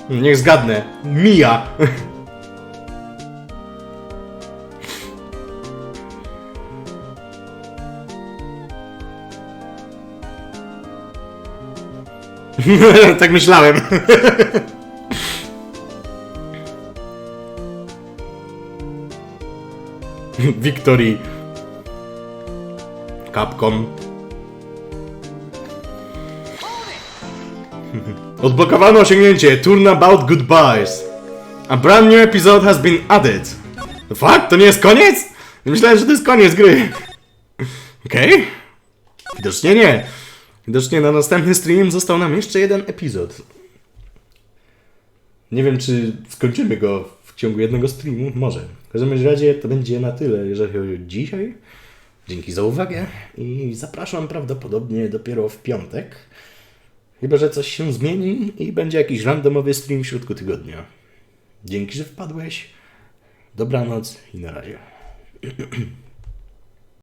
Niech zgadnę. Mia. Tak myślałem. Victory. Capcom. Odblokowano osiągnięcie Turnabout Goodbyes. A brand new episode has been added. The fuck? To nie jest koniec? Myślałem, że to jest koniec gry. Okej? Widocznie nie. Widocznie na następny stream został nam jeszcze jeden epizod. Nie wiem, czy skończymy go w ciągu jednego streamu. Może. W każdym razie to będzie na tyle, jeżeli chodzi o dzisiaj. Dzięki za uwagę i zapraszam prawdopodobnie dopiero w piątek. Chyba że coś się zmieni i będzie jakiś randomowy stream w środku tygodnia. Dzięki, że wpadłeś. Dobranoc i na razie.